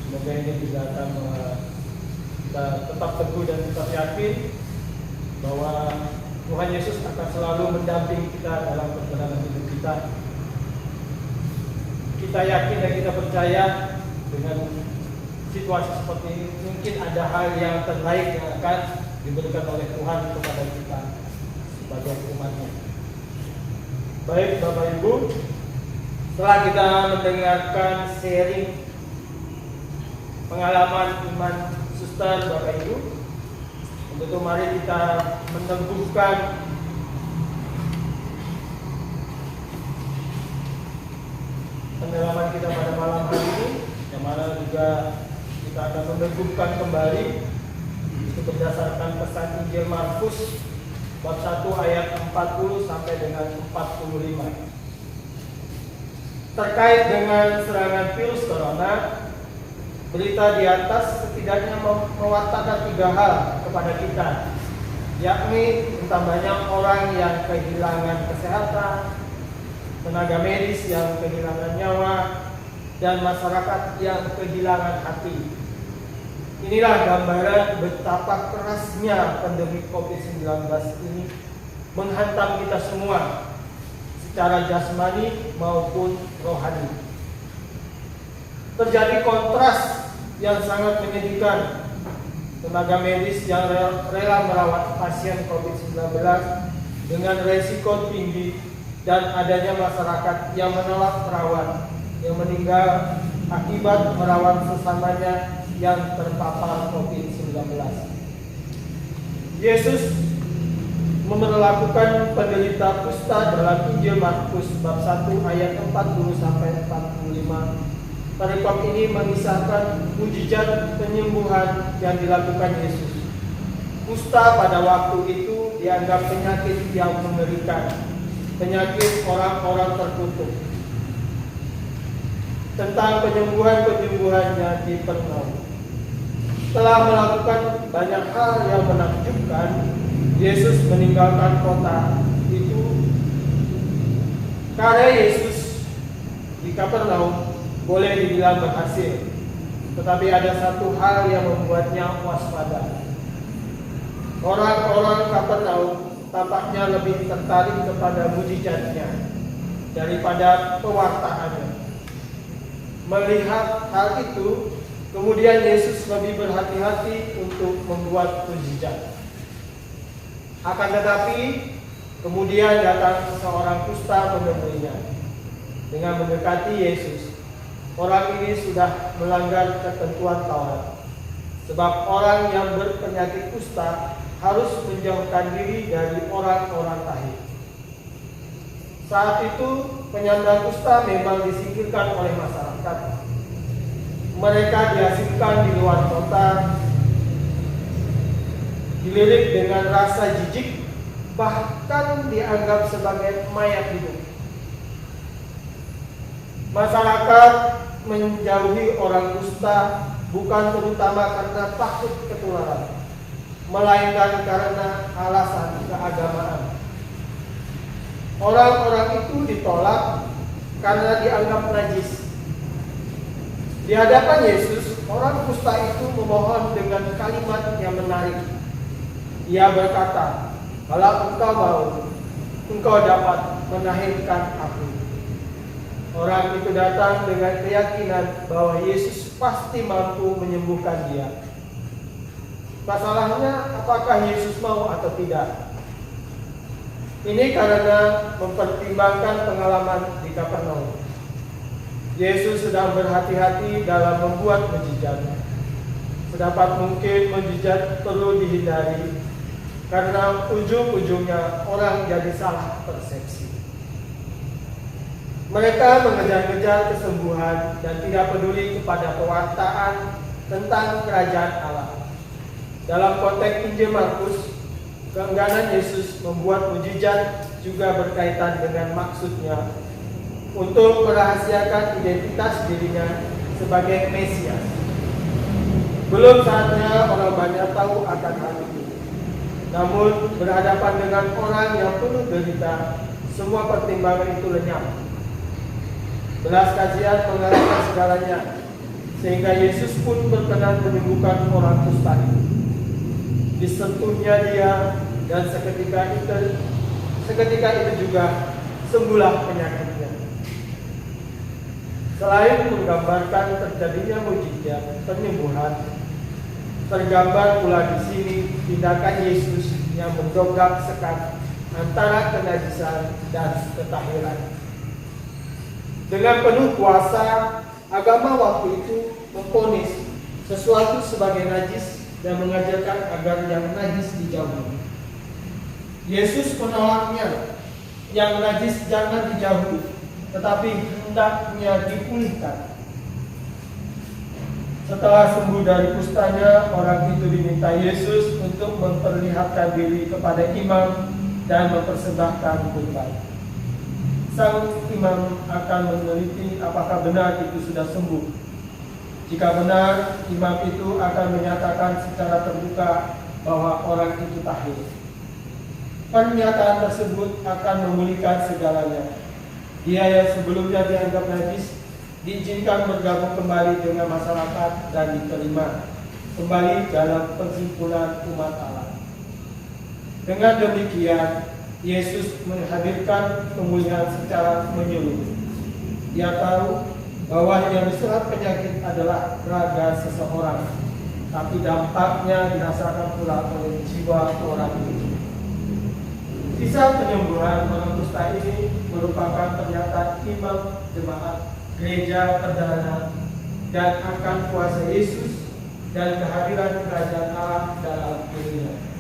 Semoga ini juga akan kita tetap teguh dan tetap yakin bahwa Tuhan Yesus akan selalu mendampingi kita dalam perjalanan hidup kita. Kita yakin dan kita percaya dengan situasi seperti ini, mungkin ada hal yang terbaik yang akan diberikan oleh Tuhan kepada kita sebagai umatnya. Baik Bapak Ibu, setelah kita mendengarkan sharing pengalaman iman Suster Bapak Ibu, untuk itu mari kita meneguhkan pendalaman kita pada malam hari ini, yang mana juga kita akan meneguhkan kembali itu berdasarkan pesan Injil Markus bab 1 ayat 40 sampai dengan 45. Terkait dengan serangan virus corona, berita di atas setidaknya mewartakan 3 hal kepada kita, yakni entah banyak orang yang kehilangan kesehatan, tenaga medis yang kehilangan nyawa, dan masyarakat yang kehilangan hati. Inilah gambaran betapa kerasnya pandemi COVID-19 ini menghantam kita semua secara jasmani maupun rohani. Terjadi kontras yang sangat menyedihkan. Tenaga medis yang rela merawat pasien COVID-19 dengan resiko tinggi, dan adanya masyarakat yang menolak perawat, yang meninggal akibat merawat sesamanya yang terpapar COVID-19. Yesus memperlakukan penderita kusta dalam Injil Markus bab 1 ayat 40 sampai 45. Perikop ini mengisahkan mujizat penyembuhan yang dilakukan Yesus. Kusta pada waktu itu dianggap penyakit yang mengerikan, penyakit orang-orang terkutuk. Tentang penyembuhan-penyembuhannya di Kapernaum. Setelah melakukan banyak hal yang menakjubkan, Yesus meninggalkan kota itu. Karya Yesus di Kapernaum boleh dibilang berhasil, tetapi ada satu hal yang membuatnya waspada. Orang-orang Kapernaum tampaknya lebih tertarik kepada mujizatnya daripada pewartaannya. Melihat hal itu, kemudian Yesus lebih berhati-hati untuk membuat mujizat. Akan tetapi, Kemudian datang seorang kusta menemuinya. Dengan mendekati Yesus, orang ini sudah melanggar ketentuan Taurat. Sebab orang yang berpenyakit kusta harus menjauhkan diri dari orang-orang tahir. Saat itu penyandang kusta memang disingkirkan oleh masyarakat. Mereka diasingkan di luar kota, dilirik dengan rasa jijik, bahkan dianggap sebagai mayat hidup. Masyarakat menjauhi orang kusta bukan terutama karena takut ketularan, melainkan karena alasan keagamaan. Orang-orang itu ditolak karena dianggap najis. Di hadapan Yesus, orang kusta itu memohon dengan kalimat yang menarik. Ia berkata, "Kalau engkau mau, engkau dapat menahirkan aku." Orang itu datang dengan keyakinan bahwa Yesus pasti mampu menyembuhkan dia. Masalahnya, apakah Yesus mau atau tidak? Ini karena mempertimbangkan pengalaman di Kapernaum. Yesus sedang berhati-hati dalam membuat mukjizat. Sedapat mungkin mukjizat perlu dihindari karena ujung-ujungnya orang jadi salah persepsi. Mereka mengejar-ngejar kesembuhan dan tidak peduli kepada pewartaan tentang kerajaan Allah. Dalam konteks Injil Markus, keengganan Yesus membuat mukjizat juga berkaitan dengan maksudnya untuk merahasiakan identitas dirinya sebagai Mesias. Belum saatnya orang banyak tahu akan hal itu. Namun berhadapan dengan orang yang penuh derita, semua pertimbangan itu lenyap. Belas kasihan mengalahkan segalanya, sehingga Yesus pun berkenan menyembuhkan orang kusta itu. Disentuhnya dia, dan seketika itu juga sembuhlah penyakitnya. Selain menggambarkan terjadinya mukjizat penyembuhan, tergambar pula di sini tindakan Yesus yang mendobrak sekat antara kenajisan dan ketahiran. Dengan penuh kuasa, agama waktu itu memvonis sesuatu sebagai najis dan mengajarkan agar yang najis dijauhi. Yesus menolaknya, yang najis jangan dijauhi, tetapi hendaknya dipulihkan. Setelah sembuh dari kustanya, orang itu diminta Yesus untuk memperlihatkan diri kepada imam dan mempersembahkan kurban. Sang imam akan meneliti apakah benar itu sudah sembuh. Jika benar, imam itu akan menyatakan secara terbuka bahwa orang itu tahir. Pernyataan tersebut akan memulihkan segalanya. Dia yang sebelumnya dianggap najis diizinkan bergabung kembali dengan masyarakat dan diterima kembali dalam persimpulan umat Allah. Dengan demikian, Yesus menghadirkan pemulihan secara menyeluruh. Dia tahu bahwa yang diserang penyakit adalah raga seseorang, tapi dampaknya dirasakan pula oleh jiwa orang itu. Kisah penyembuhan orang kusta ini merupakan pernyataan imam jemaat gereja perdana dan akan kuasa Yesus dan kehadiran kerajaan Allah dalam dirinya.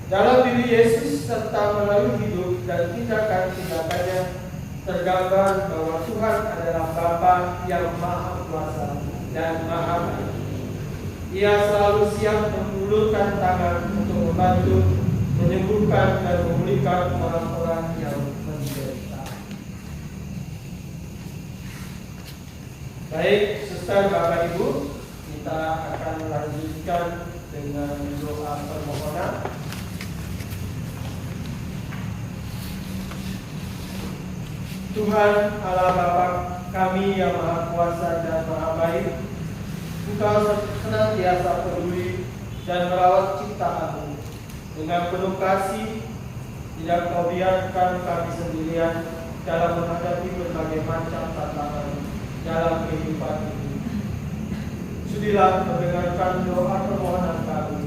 Dalam diri Yesus serta melalui hidup dan tindakan-tindakannya tergambar bahwa Tuhan adalah Bapa yang Maha Kuasa dan Maha Baik. Ia selalu siap mengulurkan tangan untuk membantu, menyembuhkan dan memulihkan orang-orang yang menderita. Baik, Suster, Bapak, Ibu, kita akan lanjutkan dengan doa permohonan. Tuhan Allah Bapa kami yang Maha Kuasa dan Maha Baik, Engkau senantiasa peduli dan merawat ciptaanmu. Dengan penuh kasih, tidak Kau biarkan kami sendirian dalam menghadapi berbagai macam tantangan dalam kehidupan ini. Sudilah mendengarkan doa permohonan kami.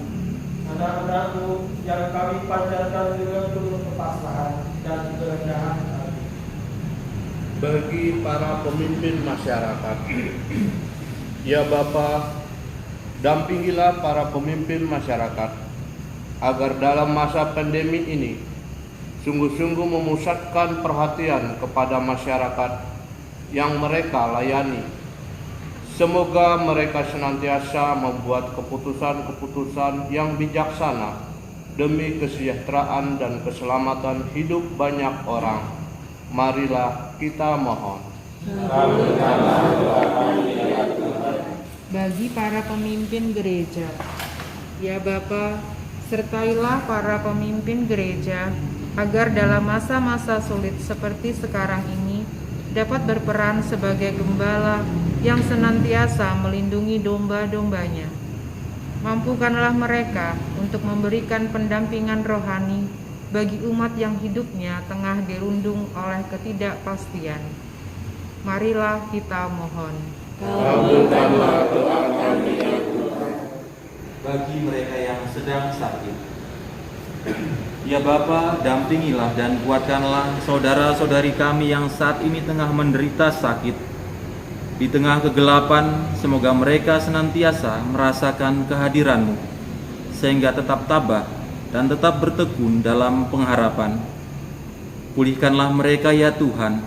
anak-anakmu yang kami panjatkan dengan penuh kepasrahan dan kerendahan hati. Bagi para pemimpin masyarakat, ya Bapa, dampingilah para pemimpin masyarakat agar dalam masa pandemi ini sungguh-sungguh memusatkan perhatian kepada masyarakat yang mereka layani. Semoga mereka senantiasa membuat keputusan-keputusan yang bijaksana demi kesejahteraan dan keselamatan hidup banyak orang. Marilah kita mohon. Bagi para pemimpin gereja, ya Bapa, sertailah para pemimpin gereja agar dalam masa-masa sulit seperti sekarang ini dapat berperan sebagai gembala yang senantiasa melindungi domba-dombanya. Mampukanlah mereka untuk memberikan pendampingan rohani bagi umat yang hidupnya tengah dirundung oleh ketidakpastian. Marilah kita mohon. Kabulkanlah doa kami ya Tuhan. Bagi mereka yang sedang sakit, ya Bapa, dampingilah dan kuatkanlah saudara-saudari kami yang saat ini tengah menderita sakit. Di tengah kegelapan, semoga mereka senantiasa merasakan kehadiran-Mu, sehingga tetap tabah dan tetap bertekun dalam pengharapan. Pulihkanlah mereka ya Tuhan,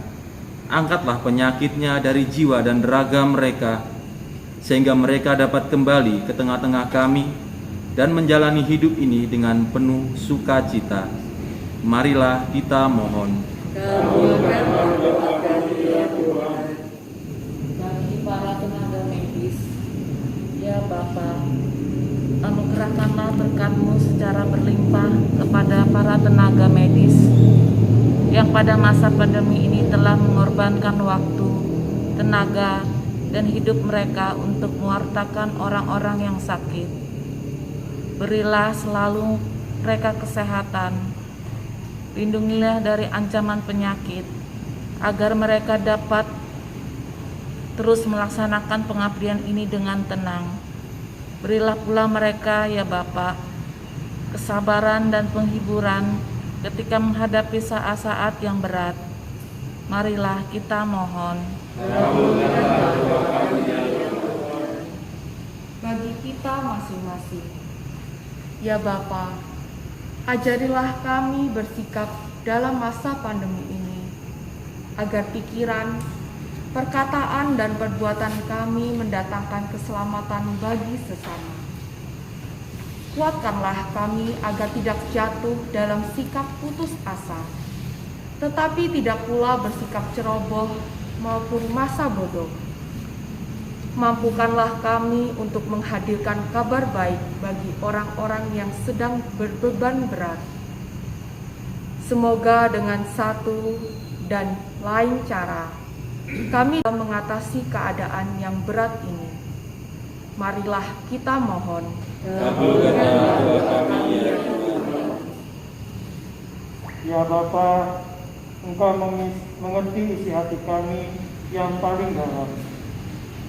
angkatlah penyakitnya dari jiwa dan raga mereka, sehingga mereka dapat kembali ke tengah-tengah kami dan menjalani hidup ini dengan penuh sukacita. Marilah kita mohon. Kabulkanlah doa kami ya Tuhan. Bagi para tenaga medis, ya Bapa, anugerahkanlah berkat-Mu secara berlimpah kepada para tenaga medis yang pada masa pandemi ini telah mengorbankan waktu, tenaga, dan hidup mereka untuk mewartakan orang-orang yang sakit. Berilah selalu mereka kesehatan, lindungilah dari ancaman penyakit, agar mereka dapat terus melaksanakan pengabdian ini dengan tenang. Berilah pula mereka ya Bapa, kesabaran dan penghiburan ketika menghadapi saat-saat yang berat. Marilah kita mohon. Bagi kita masing-masing, ya Bapa, ajarilah kami bersikap dalam masa pandemi ini, agar pikiran, perkataan, dan perbuatan kami mendatangkan keselamatan bagi sesama. Kuatkanlah kami agar tidak jatuh dalam sikap putus asa, tetapi tidak pula bersikap ceroboh maupun masa bodoh. Mampukanlah kami untuk menghadirkan kabar baik bagi orang-orang yang sedang berbeban berat. Semoga dengan satu dan lain cara kami dapat mengatasi keadaan yang berat ini. Marilah kita mohon. Ya Bapa, Engkau mengerti isi hati kami yang paling dalam.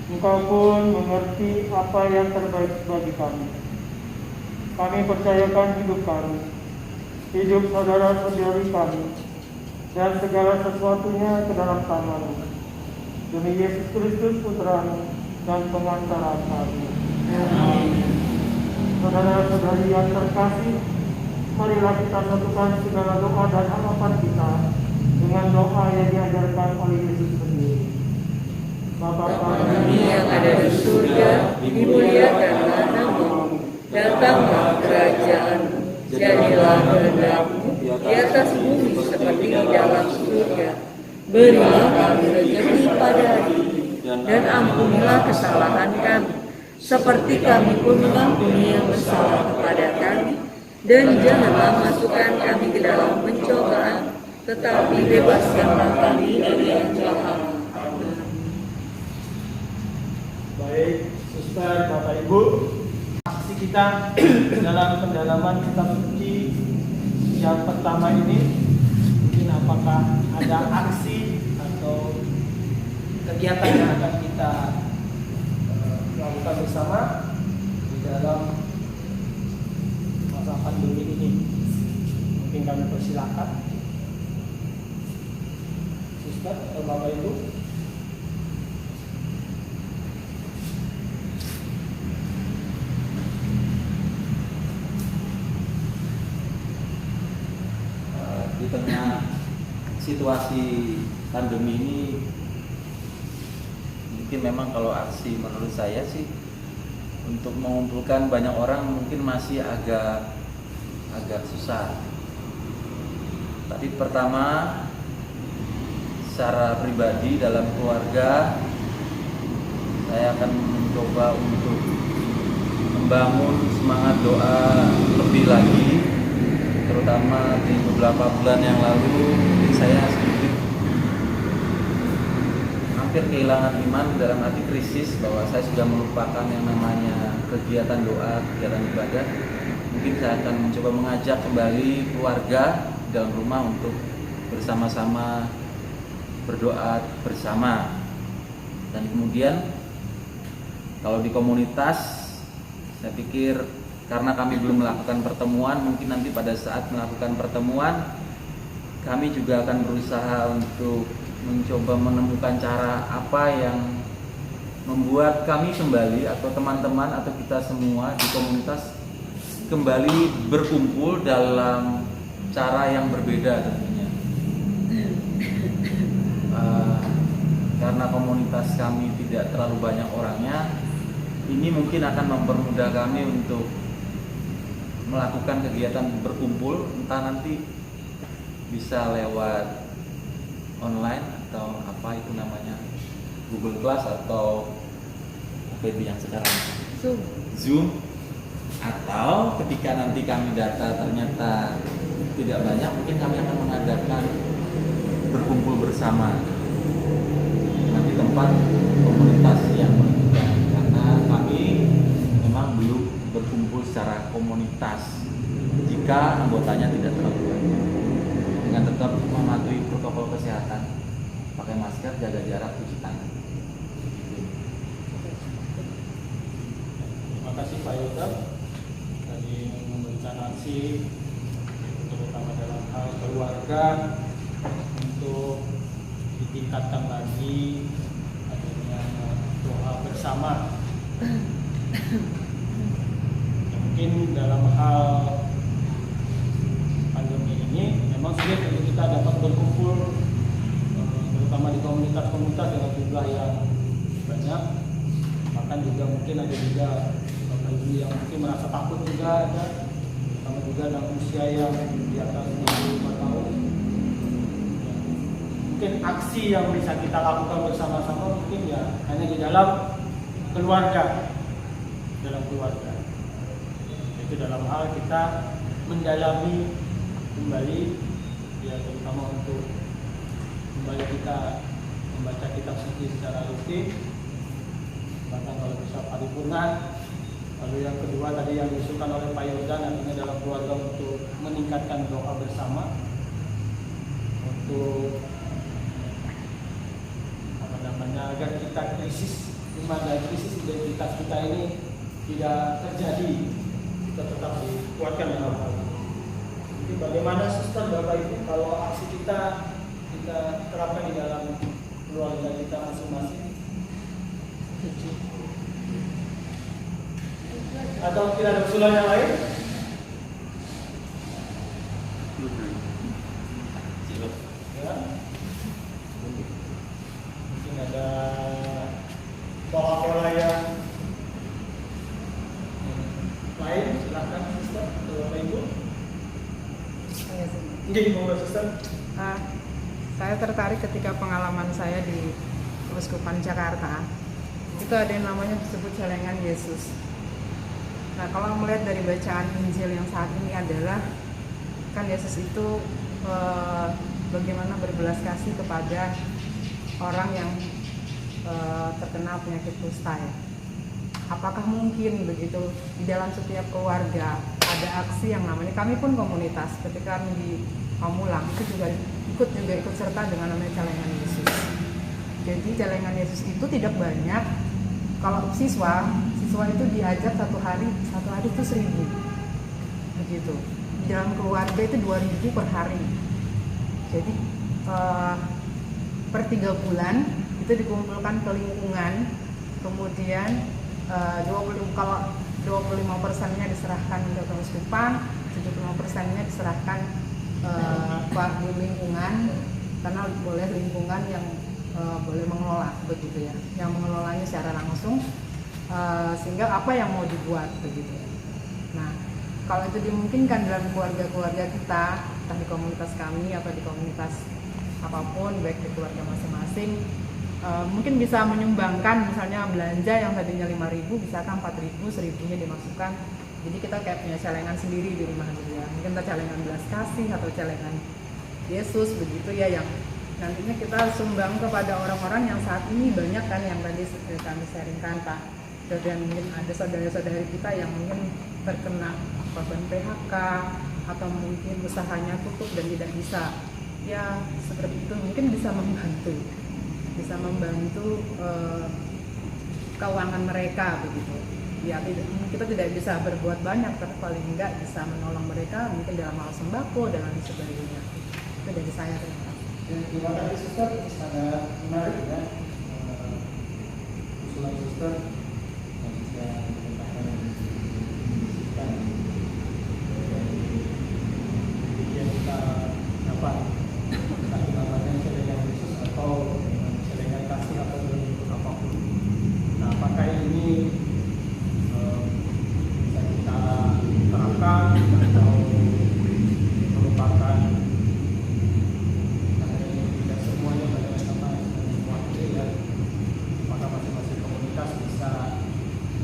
Engkau pun mengerti apa yang terbaik bagi kami. Kami percayakan hidup kami, hidup saudara-saudari kami, dan segala sesuatunya ke dalam tangan-Mu. Demi Yesus Kristus Putra-Mu dan pengantara kami. Saudara-saudari yang terkasih, marilah kita satukan segala doa dan harapan kita dengan doa yang diajarkan oleh Yesus sendiri. Bapa kami yang ada di surga, dimuliakanlah nama-Mu, datanglah kerajaan-Mu, jadilah kehendak-Mu di atas bumi seperti di dalam surga. Berilah kami rezeki pada hari ini, dan ampunilah kesalahan kami, seperti kami pun mengampuni yang bersalah kepada kami, dan janganlah masukkan kami ke dalam pencobaan, tetapi bebaskanlah kami dari yang jahat. Baik, Suster, Bapak Ibu, aksi kita dalam pendalaman kitab suci yang pertama ini, mungkin apakah ada aksi atau kegiatan yang akan kita lakukan bersama di dalam mungkin kami persilakan Sister atau Bapak Ibu. Di tengah situasi pandemi ini, mungkin memang kalau aksi menurut saya sih untuk mengumpulkan banyak orang mungkin masih agak susah. Tapi pertama, secara pribadi dalam keluarga saya akan mencoba untuk membangun semangat doa lebih lagi, terutama di beberapa bulan yang lalu saya sedikit hampir kehilangan iman dalam arti krisis, bahwa saya sudah melupakan yang namanya kegiatan doa, kegiatan ibadah. Mungkin saya akan mencoba mengajak kembali keluarga di dalam rumah untuk bersama-sama berdoa bersama. Dan kemudian kalau di komunitas, saya pikir karena kami belum melakukan pertemuan, mungkin nanti pada saat melakukan pertemuan kami juga akan berusaha untuk mencoba menemukan cara apa yang membuat kami kembali, atau teman-teman atau kita semua di komunitas kembali berkumpul dalam cara yang berbeda tentunya. Karena komunitas kami tidak terlalu banyak orangnya, ini mungkin akan mempermudah kami untuk melakukan kegiatan berkumpul, entah nanti bisa lewat online atau apa itu namanya, Google Class atau apa itu yang sekarang Zoom, atau ketika nanti kami data ternyata tidak banyak, mungkin kami akan mengadakan berkumpul bersama nanti tempat komunitas yang menentukan, karena kami memang belum berkumpul secara komunitas jika anggotanya tidak terlalu banyak, dengan tetap mematuhi protokol kesehatan, pakai masker, jaga jarak, cuci tangan. Terima kasih Pak Yoga tadi memberikan aksi terutama dalam hal keluarga untuk ditingkatkan lagi adanya doa bersama. Mungkin dalam hal pandemi ini memang sulit untuk kita dapat berkumpul, terutama di komunitas-komunitas dengan jumlah yang banyak. Bahkan juga mungkin ada juga Bapak Ibu yang mungkin merasa takut juga ada, terutama juga dalam usia yang di atas 65 tahun. Mungkin aksi yang bisa kita lakukan bersama-sama mungkin ya hanya di dalam keluarga, itu dalam hal kita mendalami kembali ya, terutama untuk kembali kita membaca kitab suci secara rutin, bahkan kalau bisa paripurna. Lalu yang kedua tadi yang diusulkan oleh Pak Yordan, artinya dalam keluarga untuk meningkatkan doa bersama untuk agar kita krisis iman dan krisis identitas kita ini tidak terjadi, kita tetap dikuatkan dalam hal ini. Jadi bagaimana sistem Bapak Ibu kalau aksi kita terapkan di dalam keluarga kita masing-masing? Atau mungkin ada usulan yang lain? Ya. Mungkin ada pola-pola yang lain, silahkan Sister atau Bapak Ibu. Saya tertarik ketika pengalaman saya di Keuskupan Jakarta, itu ada yang namanya disebut celengan Yesus. Nah, kalau melihat dari bacaan Injil yang saat ini adalah kan Yesus itu bagaimana berbelas kasih kepada orang yang terkena penyakit kusta ya. Apakah mungkin begitu di dalam setiap keluarga ada aksi yang namanya, kami pun komunitas ketika kami di Pamulang itu juga ikut serta dengan namanya celengan Yesus. Jadi celengan Yesus itu tidak banyak. Kalau siswa itu diajak satu hari itu 1.000 begitu. dalam keluarga itu 2.000 per hari. Jadi per 3 bulan itu dikumpulkan ke lingkungan, kemudian 25%-nya diserahkan ke keuskupan, 75%-nya diserahkan ke lingkungan, karena boleh lingkungan yang boleh mengelola begitu ya, yang mengelolanya secara langsung, sehingga apa yang mau dibuat begitu ya. Nah, kalau itu dimungkinkan dalam keluarga-keluarga kita, entah di komunitas kami atau di komunitas apapun, baik di keluarga masing-masing, mungkin bisa menyumbangkan, misalnya belanja yang tadinya 5.000 bisa kan 4.000, 1.000-nya dimasukkan. Jadi kita kayak punya celengan sendiri di rumah ya. Mungkin kita celengan belas kasih atau celengan Yesus begitu ya, yang nantinya kita sumbang kepada orang-orang yang saat ini banyak kan yang tadi kami sharingkan Pak. Dan mungkin ada saudara-saudari kita yang mungkin terkena korban PHK atau mungkin usahanya tutup dan tidak bisa. Ya seperti itu, mungkin bisa membantu keuangan mereka begitu. Ya kita tidak bisa berbuat banyak, tapi paling enggak bisa menolong mereka mungkin dalam hal sembako dan lain sebagainya. Itu dari saya, terima kasih. Terima kasih Suster, sangat menarik ya usulan Suster yang bisa dikatakan yang kita dapat satu namanya celengan Yesus atau celengan kasih atau bentuk apapun. Nah, apakah ini bisa kita terapkan atau merupakan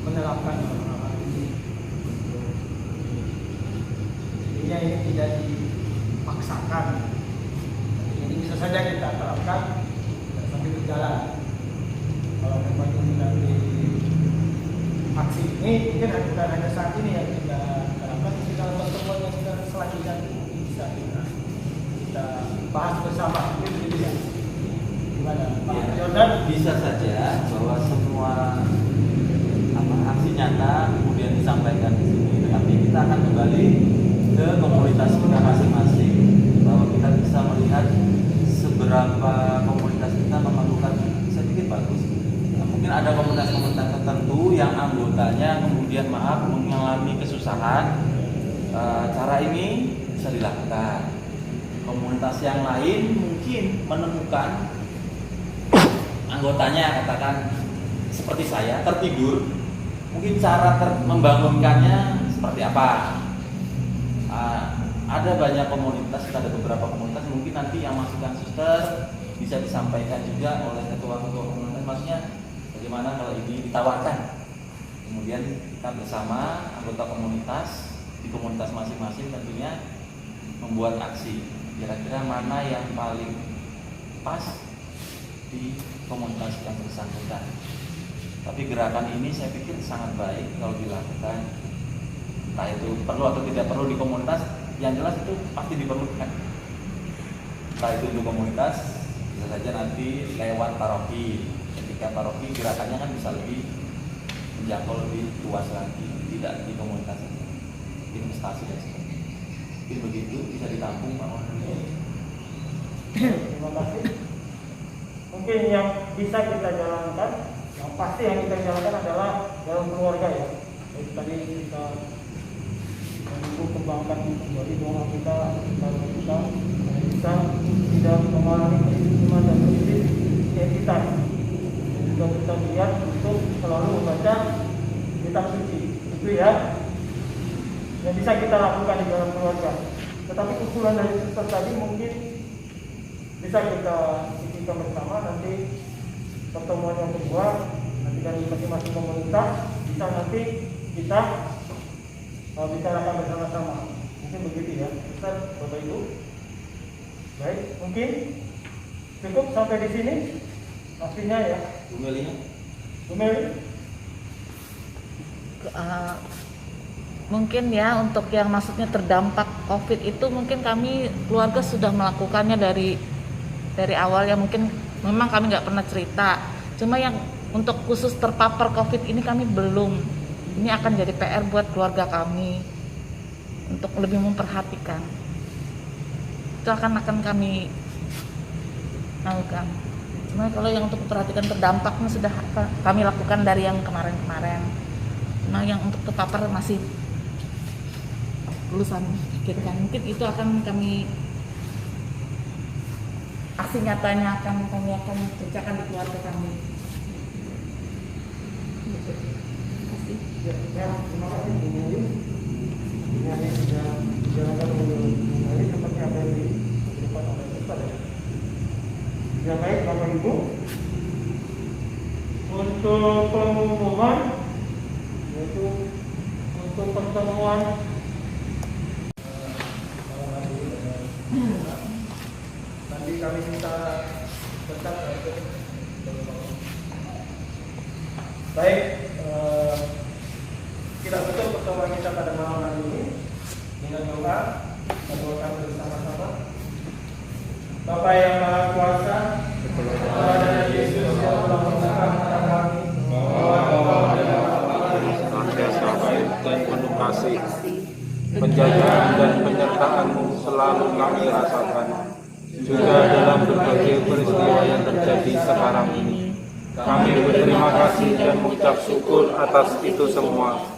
menerapkan hal ini. Intinya ini tidak dipaksakan. Ini bisa saja kita terapkan dan sambil berjalan. Kalau memang ini nanti aksi ini mungkin bukan hanya saat ini yang kita terapkan, tapi dalam pertemuan yang sudah selanjutnya bisa kita bahas bersama. Gitu ya. Gimana? Pak Jordan? Bisa saja bahwa semua aksi nyata kemudian disampaikan di sini, tapi kita akan kembali ke komunitas kita masing-masing, bahwa kita bisa melihat seberapa komunitas kita memerlukan. Saya pikir bagus. Nah, mungkin ada komunitas-komunitas tertentu yang anggotanya kemudian mengalami kesusahan. Cara ini bisa dilakukan. Komunitas yang lain mungkin menemukan anggotanya, katakan seperti saya, tertidur. Mungkin cara membangunkannya seperti apa? Ada banyak komunitas, ada beberapa komunitas, mungkin nanti yang masukkan Suster bisa disampaikan juga oleh ketua-ketua komunitas. Maksudnya bagaimana kalau ini ditawarkan, kemudian kita bersama anggota komunitas di komunitas masing-masing tentunya membuat aksi. Kira-kira mana yang paling pas di komunitas yang bersangkutan. Tapi gerakan ini saya pikir sangat baik kalau dilakukan. Entah itu perlu atau tidak perlu di komunitas, yang jelas itu pasti diperlukan. Entah itu untuk komunitas, bisa saja nanti lewat paroki. Ketika paroki gerakannya kan bisa lebih menjangkau lebih luas lagi, tidak di komunitas saja. Investasi dan sebagainya. Mungkin begitu bisa ditampung Pak Wahyu. Terima kasih. Mungkin yang bisa kita jalankan, yang pasti yang kita jalankan adalah dalam keluarga ya. Jadi tadi kita kembangkan kembali doa kita, kita bisa tidak mengalami krisis iman dan krisis identitas. Dan juga kita lihat untuk selalu membaca kitab suci, itu ya. Yang bisa kita lakukan di dalam keluarga. Tetapi usulan dari Suster tadi mungkin bisa kita pikirkan bersama nanti pertemuan yang kedua, nanti dari masing-masing komunitas bisa nanti kita bicarakan bersama-sama. Mungkin begitu ya, Ustaz, Bapak Ibu. Baik, mungkin cukup sampai di sini. Pastinya ya. Bu Meli. Mungkin ya untuk yang maksudnya terdampak COVID itu mungkin kami keluarga sudah melakukannya dari awal ya, mungkin memang kami nggak pernah cerita. Cuma yang untuk khusus terpapar COVID ini kami belum. Ini akan jadi PR buat keluarga kami. untuk lebih memperhatikan. Itu akan kami lakukan. Cuma kalau yang untuk memperhatikan terdampaknya sudah kami lakukan dari yang kemarin-kemarin. Cuma yang untuk terpapar masih lulusan pikirkan. Mungkin itu akan kami aksi nyatanya akan kami kerjakan di keluarga kami. Ya, terima kasih Bu Mili. Ini sudah dijalankan mengenai seperti apa yang diberikan oleh Ustaz ya. Ya baik Bapak Ibu, untuk pengumuman yaitu untuk pertemuan nanti kami minta tetap baik. Kita tutup pertemuan kita pada malam hari ini dengan doa. Kita doakan bersama-sama. Bapak yang Maha Kuasa, kepada Yesus yang telah menyerahkan kami bahwa Engkau adalah senantiasa baik dan penuh kasih, penjagaan dan penyertaan-Mu selalu kami rasakan. Juga dalam berbagai peristiwa yang terjadi sekarang ini, kami berterima kasih dan mengucap syukur atas itu semua.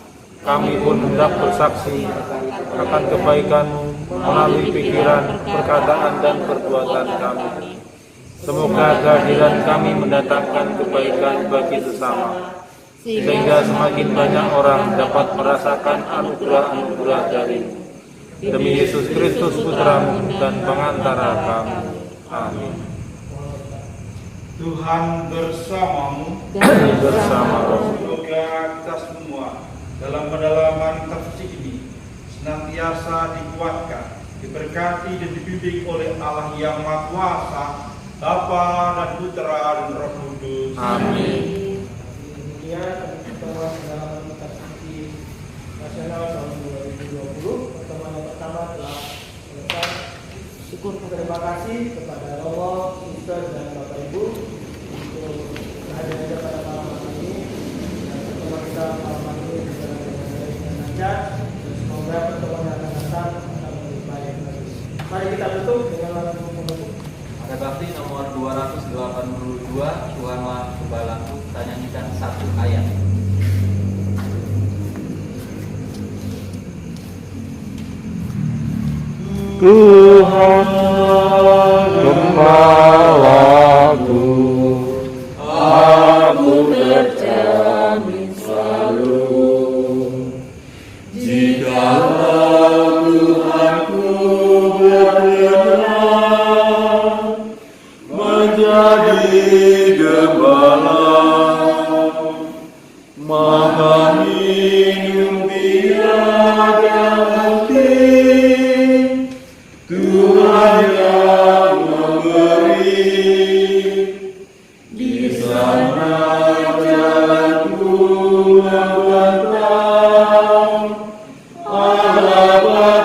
Kami pun hendak bersaksi akan kebaikan-Mu melalui pikiran, perkataan, dan perbuatan kami. Semoga kehadiran kami mendatangkan kebaikan bagi sesama, sehingga semakin banyak orang dapat merasakan anugerah-anugerah dari-Mu. Demi Yesus Kristus Putra-Mu dan pengantara kami. Amin. Tuhan bersamamu. Bersama roh. Semoga kita semua dalam pendalaman tafsir ini senantiasa dikuatkan, diberkati dan dibimbing oleh Allah yang Maha Kuasa, Bapa dan Putra dan Roh Kudus. Amin. Kemudian pertemuan pendalaman kitab suci nasional tahun 2020, pertemuan yang pertama telah selesai. Syukur terima kasih kepada Allah, Ustaz dan Bapak Ibu untuk kehadirannya pada malam hari ini. Dan pertemuan kita malam hari ini berjalan dengan baik dan lancar. Dan semoga pertemuan yang akan datang akan lebih baik lagi. Mari kita tutup dengan lagu penutup. Ada bakti nomor 282, Tuhanlah Gembalaku. Kita nyanyikan satu ayat. Tuhanlah gembalaku, aku terjamin selalu. Jikalau Tuhanku berkenan menjadi gembala, maka hidup tiada henti. Tuhan yang memberi, di sana jalanku membentang, harapan